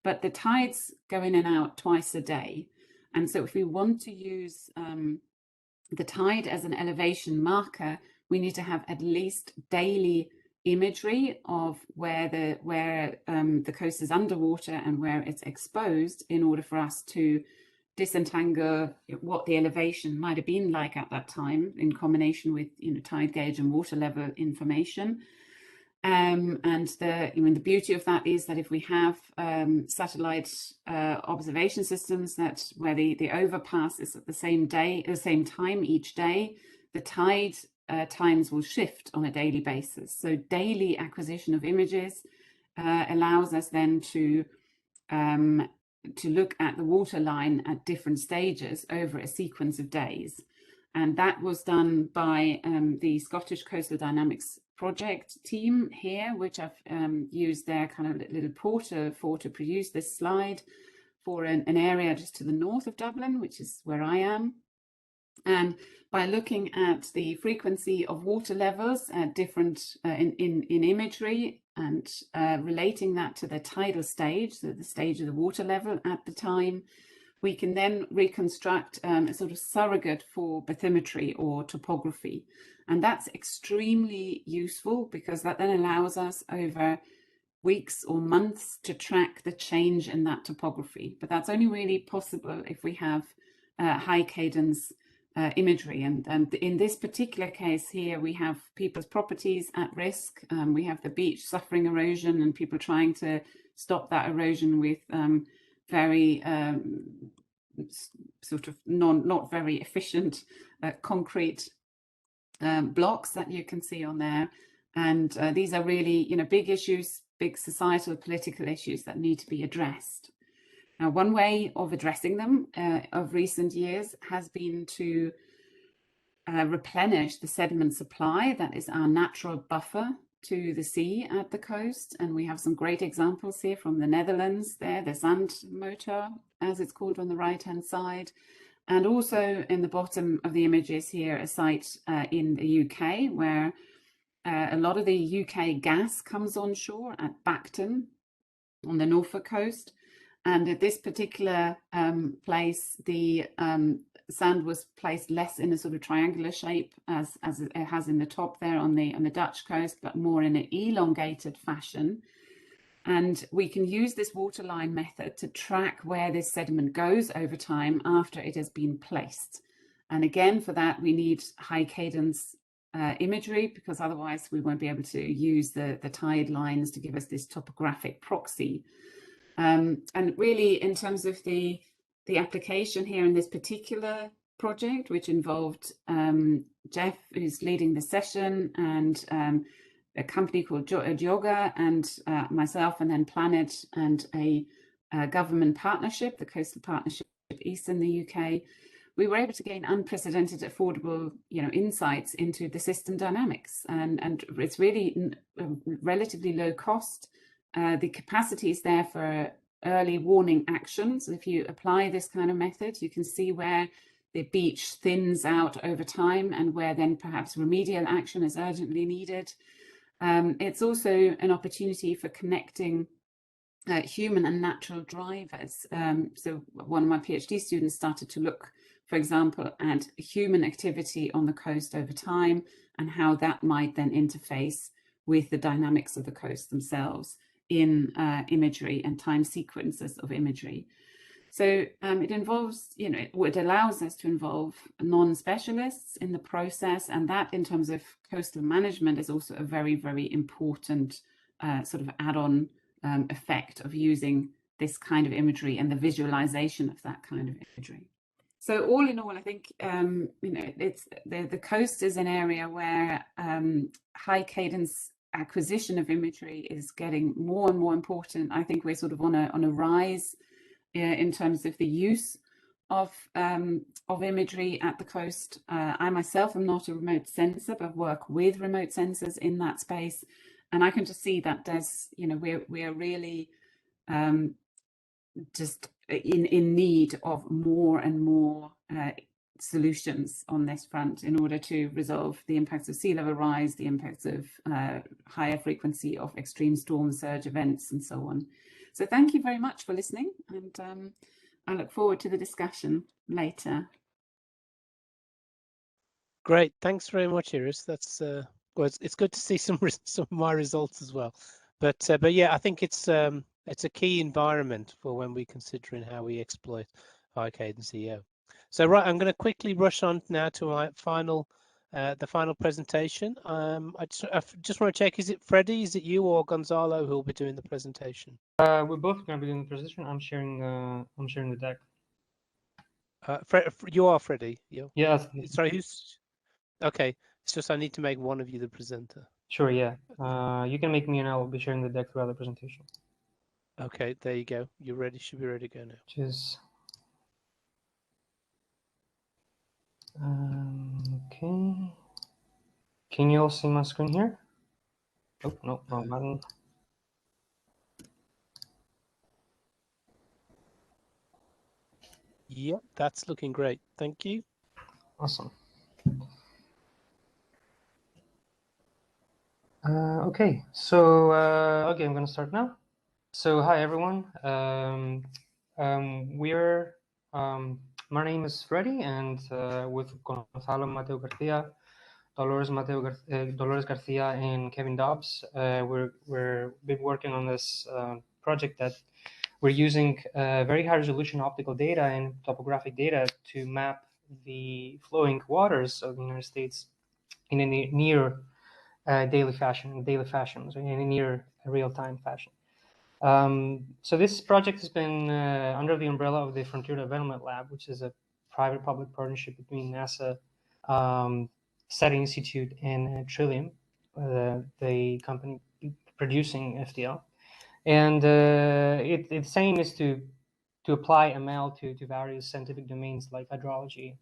But the tides go in and out twice a day. And so if we want to use the tide as an elevation marker, we need to have at least daily imagery of where the coast is underwater and where it's exposed, in order for us to disentangle what the elevation might have been like at that time, in combination with tide gauge and water level information. And the beauty of that is that if we have satellite observation systems where the overpass is at the same time each day, the tide times will shift on a daily basis. So daily acquisition of images allows us then to look at the water line at different stages over a sequence of days. And that was done by the Scottish Coastal Dynamics project team here, which I've used their kind of little portal to produce this slide for an area just to the north of Dublin, which is where I am. And by looking at the frequency of water levels at different in imagery, and relating that to the tidal stage, so the stage of the water level at the time, we can then reconstruct a sort of surrogate for bathymetry or topography. And that's extremely useful, because that then allows us over weeks or months to track the change in that topography. But that's only really possible if we have high cadence imagery. And in this particular case here, we have people's properties at risk. We have the beach suffering erosion, and people trying to stop that erosion with very sort of not very efficient concrete blocks that you can see on there. And these are really, big issues, big societal, political issues that need to be addressed. Now, one way of addressing them of recent years has been to replenish the sediment supply that is our natural buffer to the sea at the coast. And we have some great examples here from the Netherlands there, the Zandmotor, as it's called on the right-hand side. And also in the bottom of the images here, a site in the UK where a lot of the UK gas comes on shore at Bacton on the Norfolk coast. And at this particular place, the sand was placed less in a sort of triangular shape as it has in the top there on the Dutch coast, but more in an elongated fashion. And we can use this waterline method to track where this sediment goes over time after it has been placed. And again, for that, we need high cadence imagery, because otherwise we won't be able to use the tide lines to give us this topographic proxy. And really, in terms of the application here in this particular project, which involved Jeff, who's leading the session, and a company called Geoga, and myself, and then Planet, and a government partnership, the Coastal Partnership East in the UK, we were able to gain unprecedented, affordable, insights into the system dynamics, and it's really relatively low cost. The capacity is there for early warning actions. If you apply this kind of method, you can see where the beach thins out over time and where then perhaps remedial action is urgently needed. It's also an opportunity for connecting human and natural drivers. So one of my PhD students started to look, for example, at human activity on the coast over time and how that might then interface with the dynamics of the coast themselves in imagery and time sequences of imagery. So it involves, it allows us to involve non-specialists in the process, and that in terms of coastal management is also a very, very important sort of add-on effect of using this kind of imagery and the visualization of that kind of imagery. So all in all, I think it's the coast is an area where high cadence acquisition of imagery is getting more and more important. I think we're sort of on a rise in terms of the use of imagery at the coast. I myself am not a remote sensor, but work with remote sensors in that space, and I can just see that there's, we are really just in need of more and more solutions on this front in order to resolve the impacts of sea level rise, the impacts of higher frequency of extreme storm surge events, and so on. So thank you very much for listening, and I look forward to the discussion later. Great, thanks very much, Iris. That's well, it's good to see some of my results as well. But yeah, I think it's a key environment for when we're considering how we exploit high cadence EO. So right, I'm going to quickly rush on now to my final the final presentation. I just want to check, is it Freddie, is it you or Gonzalo who will be doing the presentation? We're both going to be doing the presentation. I'm sharing the deck. You are Freddie. Yes. Sorry, who's? Okay, it's just I need to make one of you the presenter. Sure. Yeah. You can make me, and I'll be sharing the deck throughout the presentation. Okay, there you go. You're ready. Should be ready to go now. Cheers. Okay. Can you all see my screen here? Oh, no, wrong button. Yep, that's looking great. Thank you. Awesome. Okay, so okay, I'm going to start now. So hi everyone. My name is Freddy, and with Gonzalo Mateo Garcia, Dolores Garcia, and Kevin Dobbs, we're been working on this project that we're using very high resolution optical data and topographic data to map the flowing waters of the United States in a near daily fashion, so in a near real-time fashion. So this project has been under the umbrella of the Frontier Development Lab, which is a private-public partnership between NASA, SETI Institute, and Trillium, the company producing FDL. And its aim is to apply ML to various scientific domains like hydrology,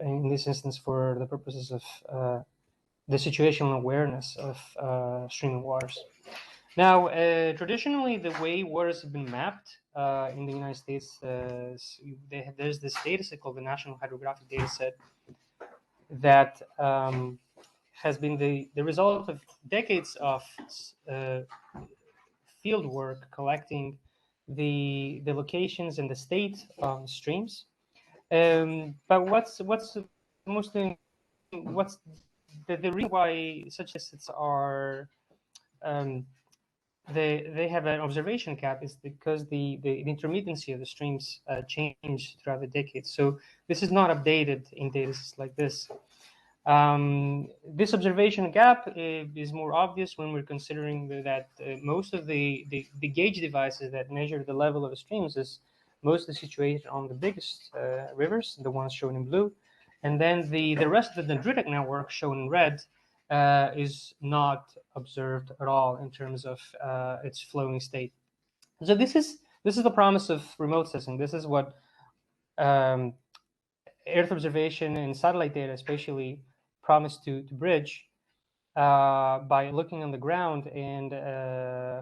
in this instance for the purposes of the situational awareness of streaming waters. Now, traditionally, the way waters have been mapped in the United States, there's this data set called the National Hydrographic Data Set that has been the result of decades of field work collecting the locations and the state of streams. But what's the reason why such assets are they have an observation cap is because the intermittency of the streams change throughout the decades. So this is not updated in data sets like this. This observation gap is more obvious when we're considering that most of the gauge devices that measure the level of the streams is mostly situated on the biggest rivers, the ones shown in blue, and then the rest of the dendritic network shown in red is not observed at all in terms of its flowing state. So this is the promise of remote sensing. This is what Earth observation and satellite data especially promise to bridge by looking on the ground and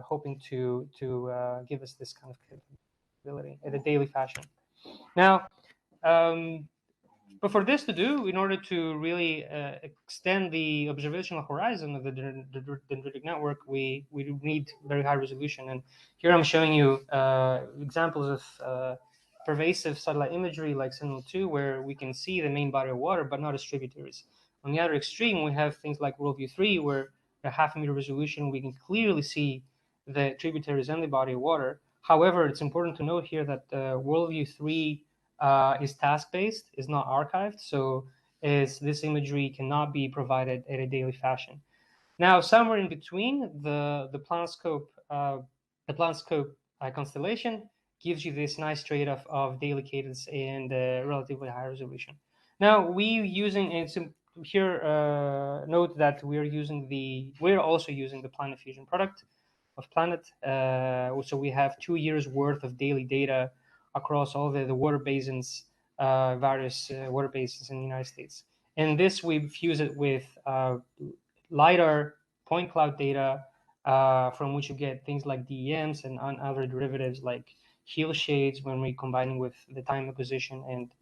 hoping to give us this kind of capability in a daily fashion. Now, but for this to do, in order to really extend the observational horizon of the dendritic network, we need very high resolution. And here I'm showing you examples of pervasive satellite imagery like Sentinel-2, where we can see the main body of water, but not its tributaries. On the other extreme, we have things like WorldView-3, where at 0.5 meter resolution, we can clearly see the tributaries and the body of water. However, it's important to note here that WorldView-3 is task-based, is not archived, so this imagery cannot be provided in a daily fashion. Now, somewhere in between, the PlanScope constellation gives you this nice trade-off of daily cadence and relatively high resolution. Now, note that we're also using the Planet Fusion product of Planet. So we have 2 years worth of daily data across all the water basins, various water basins in the United States. And this, we fuse it with LiDAR point cloud data, from which you get things like DEMs and other derivatives like heel shades when we're combining with the time acquisition, and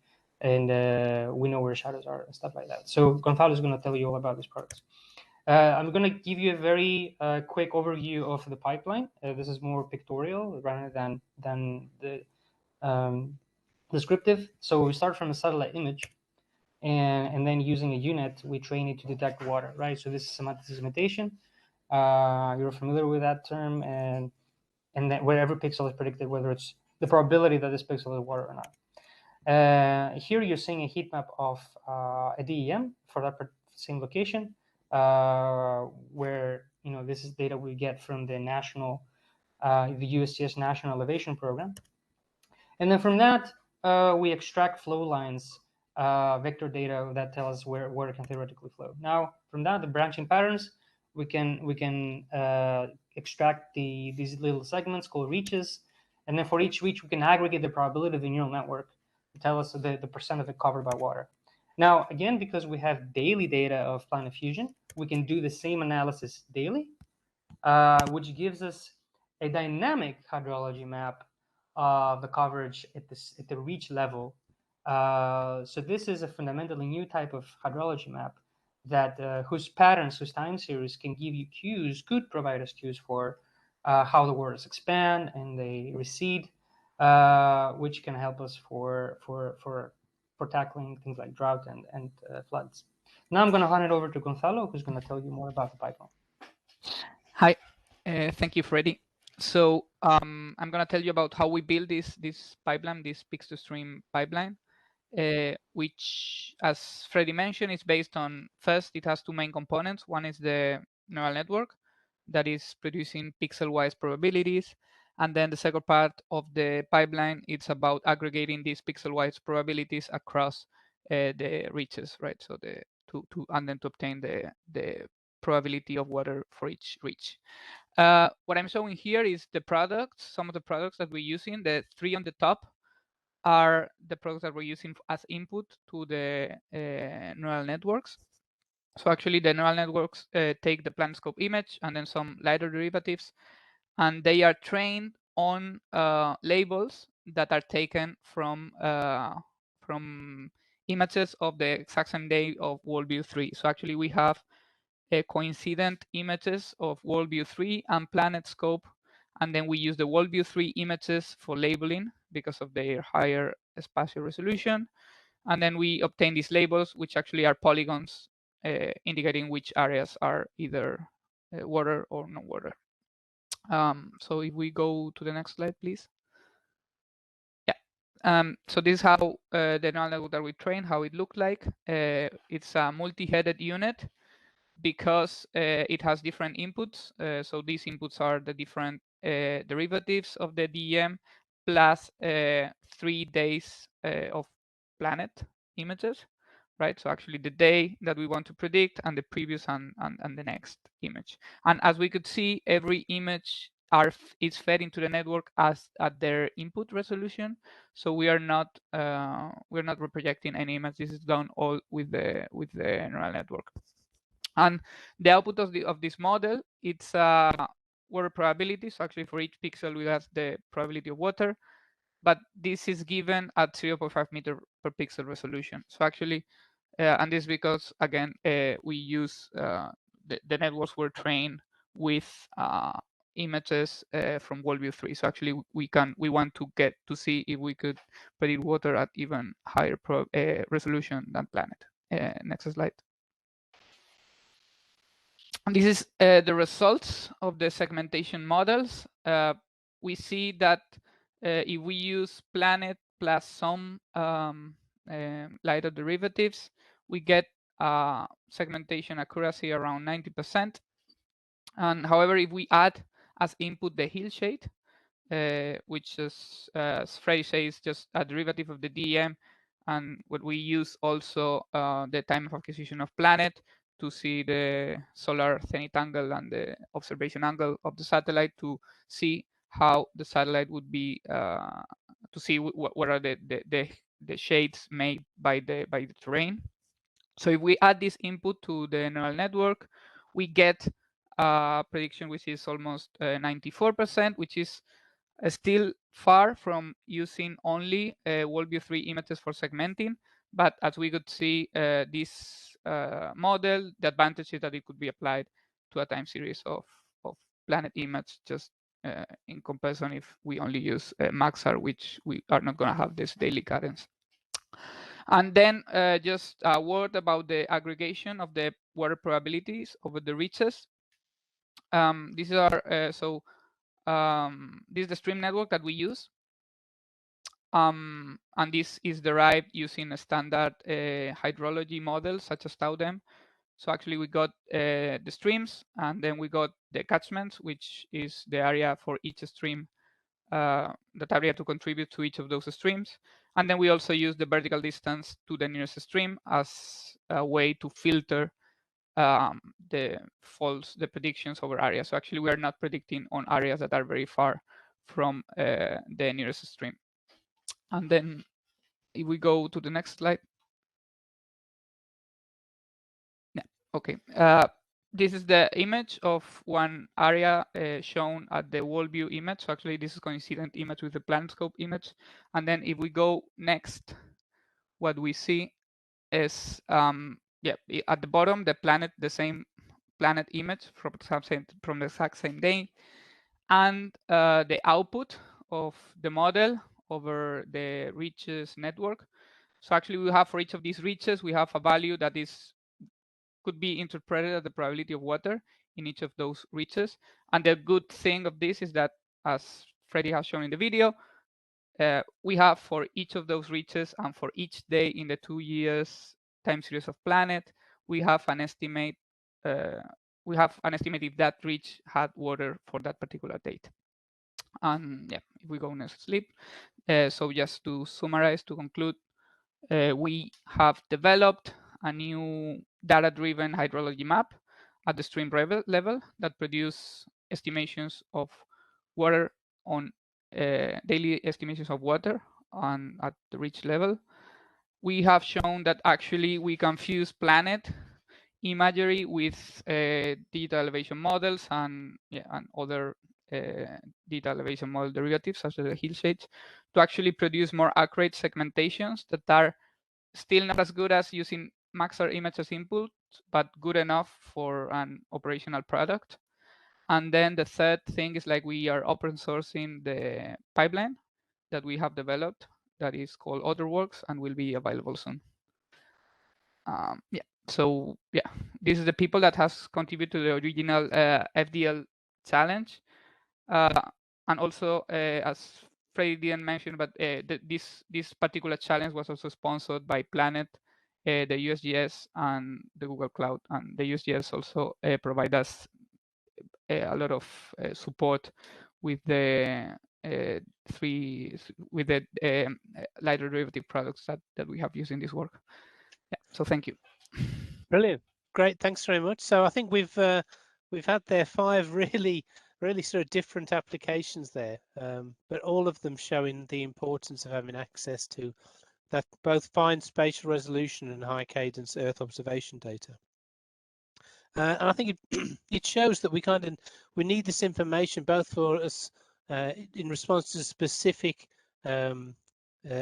we know where shadows are and stuff like that. So Gonzalo is going to tell you all about this product. I'm going to give you a very quick overview of the pipeline. This is more pictorial rather than the descriptive. So we start from a satellite image, and then using a unit, we train it to detect water, right? So this is semantic segmentation. You're familiar with that term, and then where every pixel is predicted, whether it's the probability that this pixel is water or not. Here you're seeing a heat map of a DEM for that same location, where this is data we get from the the USGS National Elevation Program, and then from that we extract flow lines, vector data that tells where water can theoretically flow. Now, from that, the branching patterns, we can extract these little segments called reaches, and then for each reach, we can aggregate the probability of the neural network to tell us the percent of it covered by water. Now, again, because we have daily data of Planet Fusion, we can do the same analysis daily, which gives us a dynamic hydrology map of the coverage at the reach level. So this is a fundamentally new type of hydrology map that whose patterns, whose time series can give you cues, could provide us cues for how the waters expand and they recede, which can help us for tackling things like drought and floods. Now I'm going to hand it over to Gonzalo, who's going to tell you more about the pipeline. Hi, thank you, Freddy. So I'm going to tell you about how we build this pipeline, this Pix2Stream pipeline, which, as Freddy mentioned, is based on, first, it has two main components. One is the neural network that is producing pixel-wise probabilities. And then the second part of the pipeline, it's about aggregating these pixel-wise probabilities across the reaches, right? So and then to obtain the probability of water for each reach. What I'm showing here is the products, some of the products that we're using. The three on the top are the products that we're using as input to the neural networks. So actually the neural networks take the PlanScope image and then some LiDAR derivatives, and they are trained on labels that are taken from images of the exact same day of WorldView-3. So actually we have coincident images of WorldView-3 and PlanetScope, and then we use the WorldView-3 images for labeling because of their higher spatial resolution, and then we obtain these labels, which actually are polygons indicating which areas are either water or no water. So if we go to the next slide, please. Yeah. So this is how the neural network that we train, how it looked like. It's a multi-headed unit because it has different inputs. So these inputs are the different derivatives of the DEM plus 3 days of planet images, right? So actually the day that we want to predict and the previous and the next image. And as we could see, every image is fed into the network as at their input resolution. So we are not reprojecting any image. This is done all with the neural network. And the output of this model, it's water probability. So actually for each pixel we have the probability of water, but this is given at 0.5 meter per pixel resolution. So actually, and this is because again we use the networks were trained with images from WorldView 3. So actually we want to get to see if we could predict water at even higher resolution than Planet. Next slide. And this is the results of the segmentation models. We see that if we use Planet plus some LiDAR derivatives, we get segmentation accuracy around 90%. And however, if we add as input the hillshade, which is, as Freddy says, just a derivative of the DEM, and what we use also the time of acquisition of Planet to see the solar zenith angle and the observation angle of the satellite to see how the satellite would be, to see what are the shades made by the terrain. So if we add this input to the neural network, we get a prediction which is almost 94%, which is still far from using only WorldView 3 images for segmenting. But as we could see, this model, the advantage is that it could be applied to a time series of Planet image, just in comparison if we only use Maxar, which we are not going to have this daily cadence. And then just a word about the aggregation of the water probabilities over the reaches. These are this is the stream network that we use. And this is derived using a standard hydrology model such as TAUDEM. So actually we got the streams, and then we got the catchments, which is the area for each stream, that area to contribute to each of those streams. And then we also use the vertical distance to the nearest stream as a way to filter the predictions over areas. So actually we are not predicting on areas that are very far from the nearest stream. And then if we go to the next slide. Yeah, okay. This is the image of one area shown at the WorldView image. So actually this is coincident image with the PlanetScope image. And then if we go next, what we see is, at the bottom, the same planet image from the exact same day. And the output of the model over the reaches network. So actually we have for each of these reaches, we have a value that could be interpreted as the probability of water in each of those reaches. And the good thing of this is that, as Freddy has shown in the video, we have for each of those reaches and for each day in the 2 years time series of Planet, we have an estimate. If that reach had water for that particular date. And yeah, if we go next slide. So just to summarize, to conclude, we have developed a new data-driven hydrology map at the stream level that produce estimations of water on daily estimations of water on at the reach level. We have shown that actually we can fuse Planet imagery with digital elevation models and other digital elevation model derivatives such as the hillshades to actually produce more accurate segmentations that are still not as good as using Maxar image as input, but good enough for an operational product. And then the third thing is we are open sourcing the pipeline that we have developed that is called OtherWorks and will be available soon. So this is the people that has contributed to the original FDL challenge. And also, as Freddy didn't mention, but this particular challenge was also sponsored by Planet, the USGS, and the Google Cloud. And the USGS also provide us a lot of support with the LiDAR derivative products that we have used in this work. Yeah, so thank you. Brilliant, great, thanks very much. So I think we've had there 5 really really sort of different applications there, but all of them showing the importance of having access to that both fine spatial resolution and high cadence Earth observation data. And I think it shows that we need this information both for us in response to specific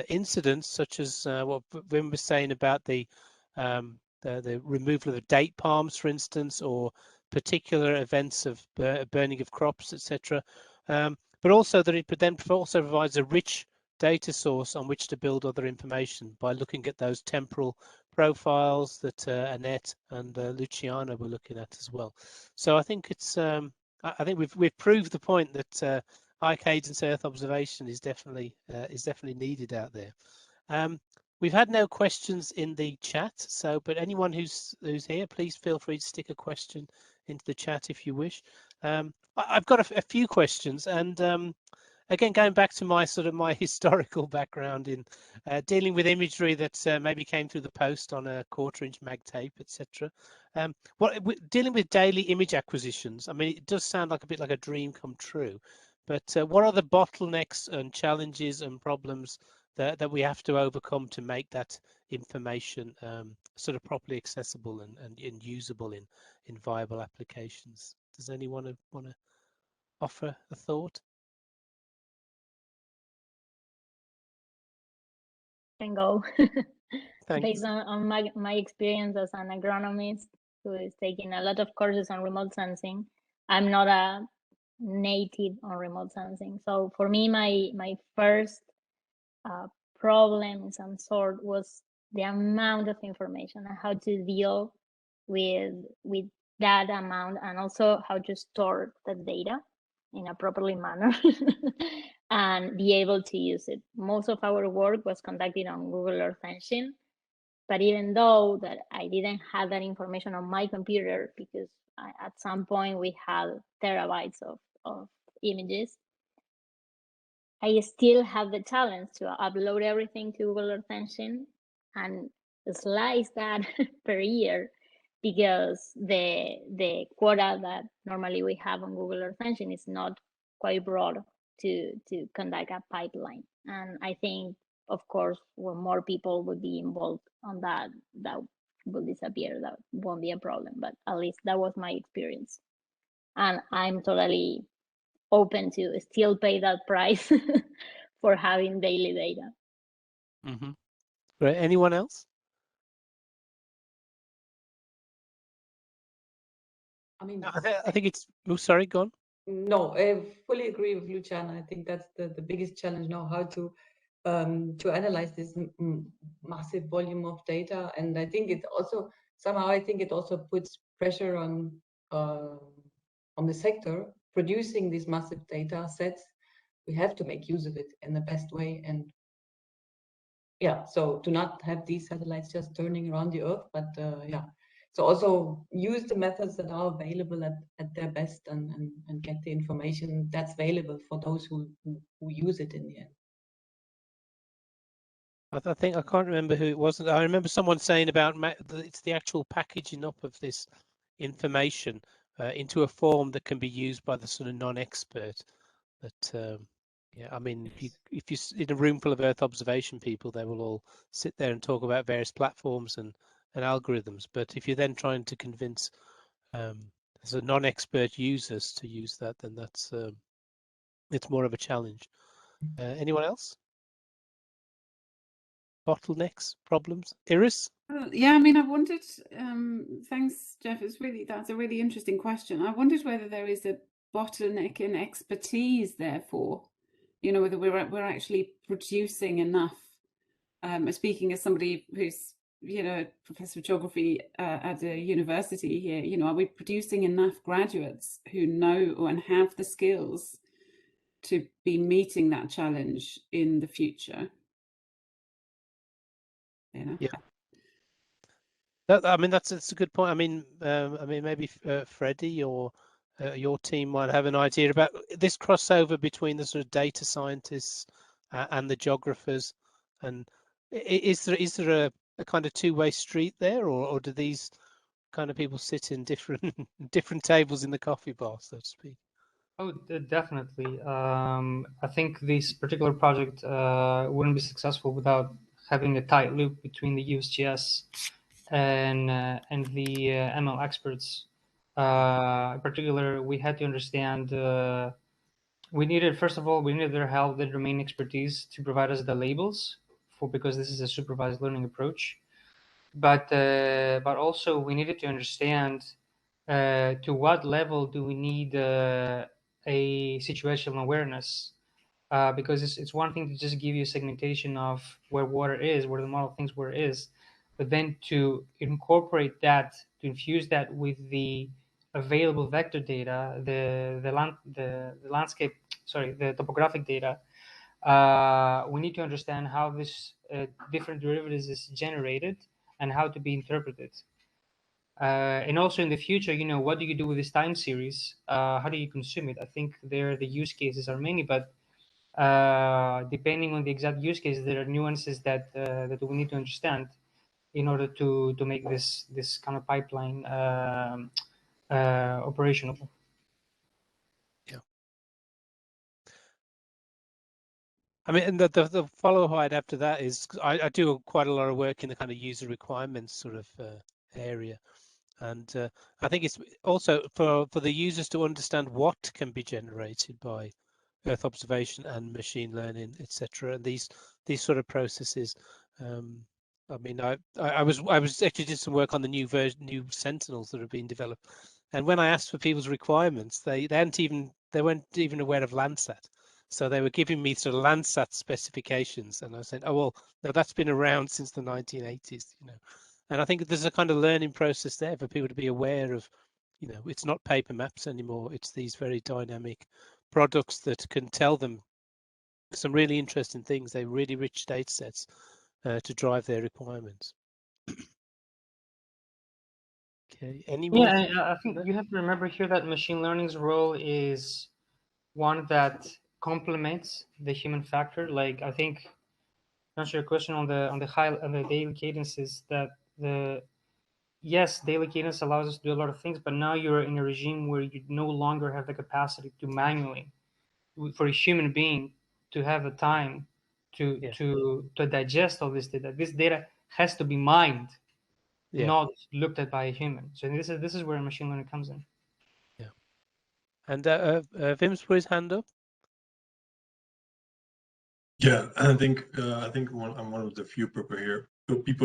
incidents, such as what Wim was saying about the removal of date palms, for instance, or particular events of burning of crops, etc. But also that it then also provides a rich data source on which to build other information by looking at those temporal profiles that Annette and Luciana were looking at as well. So I think it's I think we've proved the point that high cadence Earth observation is definitely needed out there. We've had no questions in the chat, so but anyone who's here, please feel free to stick a question into the chat if you wish. I've got a few questions, and again, going back to my historical background in dealing with imagery that maybe came through the post on a 1/4-inch mag tape, etc. Dealing with daily image acquisitions, I mean, it does sound like a bit like a dream come true, but what are the bottlenecks and challenges and problems that we have to overcome to make that information sort of properly accessible and usable in viable applications? Does anyone want to offer a thought? Can go. Thanks. Based on my experience as an agronomist who is taking a lot of courses on remote sensing, I'm not a native on remote sensing. So for me, my first problem in some sort was the amount of information and how to deal with that amount, and also how to store the data in a properly manner and be able to use it. Most of our work was conducted on Google Earth Engine, but even though that I didn't have that information on my computer, because at some point we had terabytes of images, I still have the challenge to upload everything to Google Earth Engine and slice that per year, because the quota that normally we have on Google Earth Engine is not quite broad to conduct a pipeline. And I think, of course, when more people would be involved on that will disappear. That won't be a problem, but at least that was my experience. And I'm totally open to still pay that price for having daily data. Mm-hmm. Right. Anyone else? I mean, I think it's. Oh, sorry, go on. No, I fully agree with Luciana. I think that's the biggest challenge now, how to analyze this massive volume of data. And I think it also somehow puts pressure on the sector producing these massive data sets. We have to make use of it in the best way. And yeah, so to not have these satellites just turning around the Earth, but yeah. So also use the methods that are available at their best, and get the information that's available for those who use it in the end. I think I can't remember who it was. I remember someone saying about it's the actual packaging up of this information into a form that can be used by the sort of non-expert. But yeah, I mean, if you in a room full of Earth observation people, they will all sit there and talk about various platforms and algorithms. But if you're then trying to convince sort of non-expert users to use that, then that's it's more of a challenge. Anyone else? Bottlenecks, problems? Iris? Yeah, I mean, I wondered, thanks, Jeff, that's a really interesting question. I wondered whether there is a bottleneck in expertise, therefore, you know, whether we're actually producing enough. Speaking as somebody who's, you know, professor of geography at a university here, you know, are we producing enough graduates who know and have the skills to be meeting that challenge in the future? You know? Yeah. I mean, that's a good point. I mean, maybe Freddie or your team might have an idea about this crossover between the sort of data scientists and the geographers. And is there a kind of two-way street there, or do these kind of people sit in different tables in the coffee bar, so to speak? Oh, definitely. I think this particular project wouldn't be successful without having a tight loop between the USGS and the ML experts. In particular, we had to understand. We needed, first of all, we needed their help, their domain expertise to provide us the labels because this is a supervised learning approach. But also we needed to understand to what level do we need a situational awareness, because it's one thing to just give you a segmentation of where water is, where the model thinks where it is, but then to incorporate that, to infuse that with the available vector data, the landscape, sorry, the topographic data. We need to understand how this different derivatives is generated and how to be interpreted. And also in the future, you know, what do you do with this time series? How do you consume it? I think there the use cases are many, but depending on the exact use case, there are nuances that that we need to understand in order to make this kind of pipeline operational. Yeah. I mean, and the follow-up I'd have to that is I do quite a lot of work in the kind of user requirements sort of area. And I think it's also for the users to understand what can be generated by Earth observation and machine learning, etc. And these sort of processes. I mean, I was actually did some work on the new Sentinels that have been developed, and when I asked for people's requirements, they weren't even aware of Landsat. So they were giving me sort of Landsat specifications, and I said, "Oh well, no, that's been around since the 1980s, you know." And I think there's a kind of learning process there for people to be aware of, you know, it's not paper maps anymore. It's these very dynamic products that can tell them some really interesting things. They're really rich data sets to drive their requirements. Okay, any more? Yeah, I think you have to remember here that machine learning's role is one that complements the human factor. Like I think to answer your question on the daily cadences, that yes, daily cadence allows us to do a lot of things, but now you're in a regime where you no longer have the capacity to manually, for a human being to have the time to digest all this data. This data has to be mined, not looked at by a human. So this is where machine learning comes in. Yeah. And Vim's put his hand up. Yeah, I think I'm one of the few people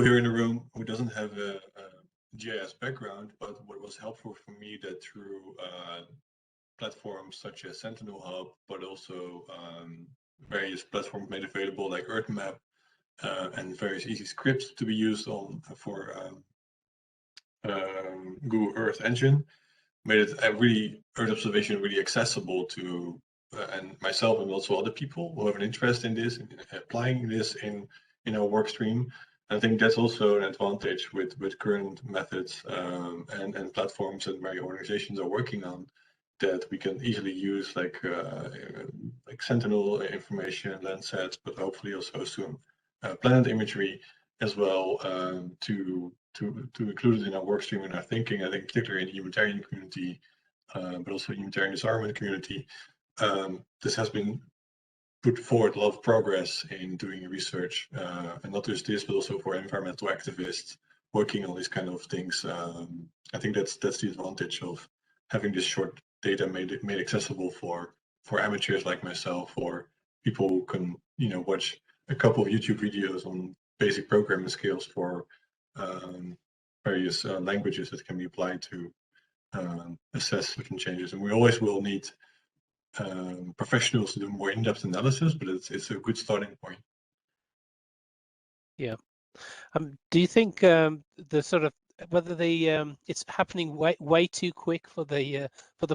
here in the room who doesn't have a GIS background, but what was helpful for me that through platforms such as Sentinel Hub, but also various platforms made available like EarthMap and various easy scripts to be used on for Google Earth Engine, made it Earth observation really accessible to and myself and also other people who have an interest in this, in applying this in our work stream. I think that's also an advantage with current methods and platforms that many organizations are working on, that we can easily use like Sentinel information, Landsat, but hopefully also soon planet imagery as well, to include it in our work stream and our thinking. I think particularly in the humanitarian community, but also humanitarian disarmament community, this has been put forward a lot of progress in doing research, and not just this, but also for environmental activists working on these kind of things. I think that's the advantage of having this short data made accessible for amateurs like myself, or people who can, you know, watch a couple of YouTube videos on basic programming skills for various languages that can be applied to assess certain changes. And we always will need professionals to do more in-depth analysis, but it's a good starting point. Yeah. Do you think the sort of whether the it's happening way too quick for the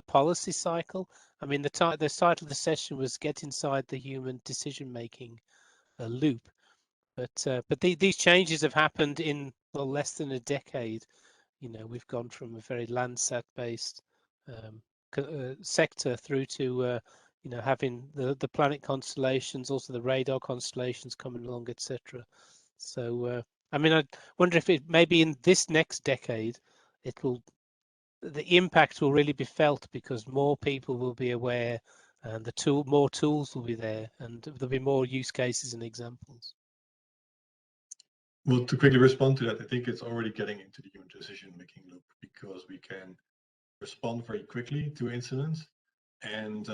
policy cycle? I mean, the title of the session was "Get Inside the Human Decision-Making Loop," but these changes have happened in less than a decade. You know, we've gone from a very Landsat-based sector through to you know, having the planet constellations, also the radar constellations coming along, etc. So I mean, I wonder if it maybe in this next decade it'll the impact will really be felt because more people will be aware, and more tools will be there, and there'll be more use cases and examples. Well, to quickly respond to that, I think it's already getting into the human decision-making loop because we can respond very quickly to incidents, and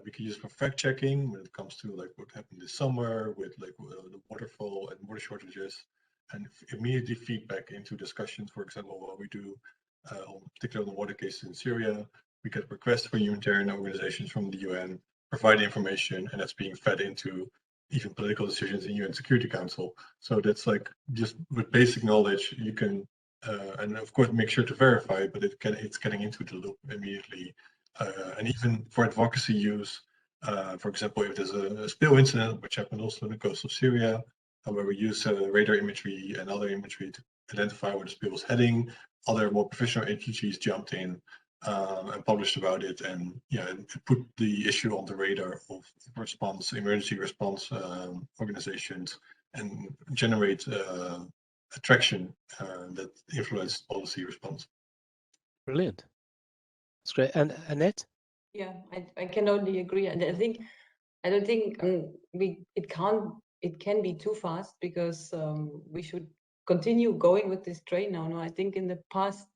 we can use for fact-checking when it comes to like what happened this summer with like the waterfall and water shortages, and immediately feedback into discussions. For example, what we do, particularly on the water cases in Syria, we get requests for humanitarian organizations from the UN, provide information, and that's being fed into even political decisions in UN Security Council. So that's like just with basic knowledge, you can, and of course make sure to verify, but it's getting into the loop immediately. And even for advocacy use, for example, if there's a spill incident, which happened also on the coast of Syria, where we use radar imagery and other imagery to identify where the spill was heading, other more professional agencies jumped in and published about it, and put the issue on the radar of emergency response organizations, and generate attraction that influence policy response. Brilliant. That's great. And Annette? Yeah, I can only agree. And I don't think it can be too fast, because we should continue going with this train now. No, I think in the past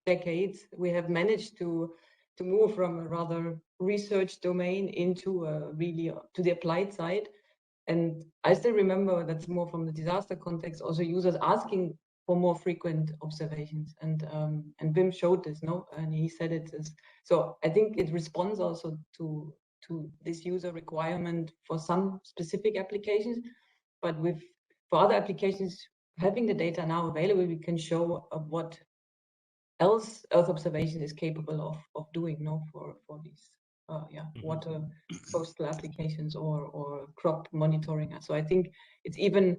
decades we have managed to move from a rather research domain into really to the applied side. And I still remember, that's more from the disaster context, also users asking for more frequent observations, and Wim showed this, no, and he said it is. So I think it responds also to this user requirement for some specific applications, but for other applications, having the data now available, we can show what else Earth observation is capable of doing, no, for these water coastal applications or crop monitoring. So I think it's even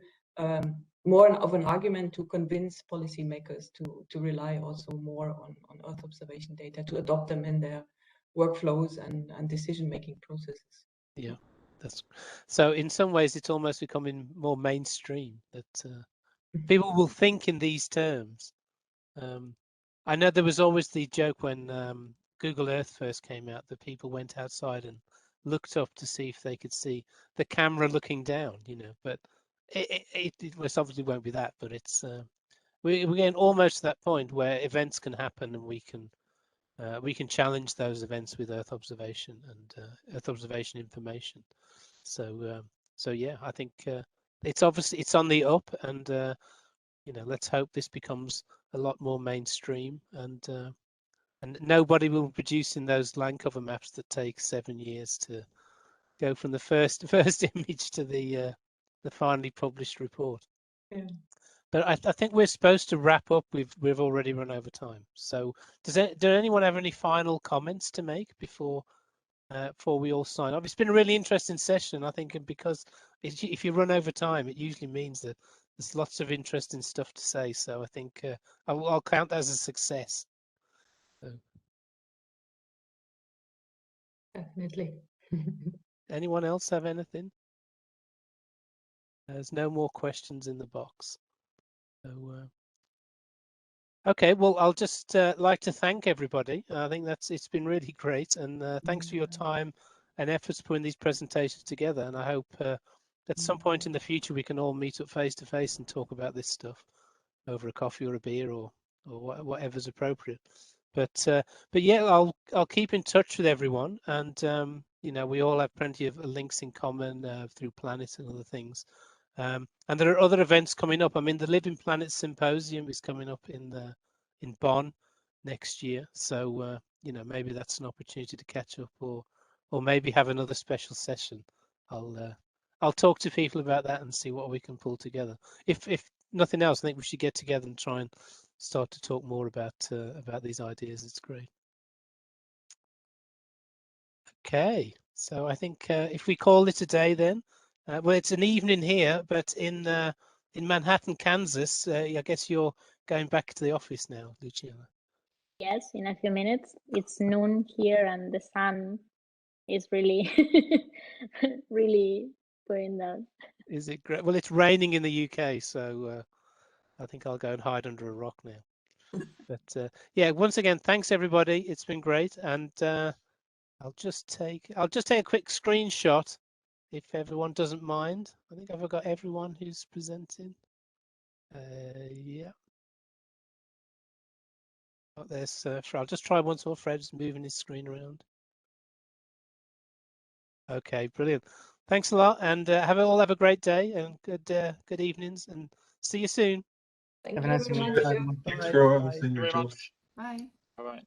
more of an argument to convince policymakers to rely also more on Earth observation data, to adopt them in their workflows and decision-making processes. Yeah, so in some ways it's almost becoming more mainstream that people will think in these terms. I know there was always the joke when Google Earth first came out that people went outside and looked up to see if they could see the camera looking down, but it obviously won't be that, but it's we're getting almost to that point where events can happen and we can challenge those events with Earth observation and Earth observation information. So yeah, I think it's on the up, and let's hope this becomes a lot more mainstream, and nobody will be producing those land cover maps that take 7 years to go from the first image to the finally published report. Yeah. But I think we're supposed to wrap up. We've already run over time. So does anyone have any final comments to make before we all sign off? It's been a really interesting session, I think, and because if you run over time, it usually means that there's lots of interesting stuff to say. So I think I'll count that as a success. So. Definitely. Anyone else have anything? There's no more questions in the box. So, okay, well, I'll just like to thank everybody. I think it's been really great, and thanks for your time and efforts putting these presentations together. And I hope at some point in the future we can all meet up face to face and talk about this stuff over a coffee or a beer or whatever's appropriate. But yeah, I'll keep in touch with everyone, and we all have plenty of links in common through Planet and other things. And there are other events coming up. I mean, the Living Planet Symposium is coming up in Bonn next year. So maybe that's an opportunity to catch up, or maybe have another special session. I'll talk to people about that and see what we can pull together. If nothing else, I think we should get together and try and start to talk more about these ideas. It's great. Okay, so I think if we call it a day then. Well, it's an evening here, but in Manhattan, Kansas, I guess you're going back to the office now, Luciana. Yes, in a few minutes. It's noon here, and the sun is really, really going down. Is it great? Well, it's raining in the UK, so I think I'll go and hide under a rock now. But yeah, once again, thanks everybody. It's been great, and I'll just take a quick screenshot if everyone doesn't mind. I think I've got everyone who's presenting. Yeah. Oh, there's I'll just try once more. Fred's moving his screen around. Okay, brilliant. Thanks a lot, and have a great day and good evenings, and see you soon. Thank Have a you nice very evening. much. Bye, everyone. Thanks Bye. for Bye. hosting your Bye. Bye bye.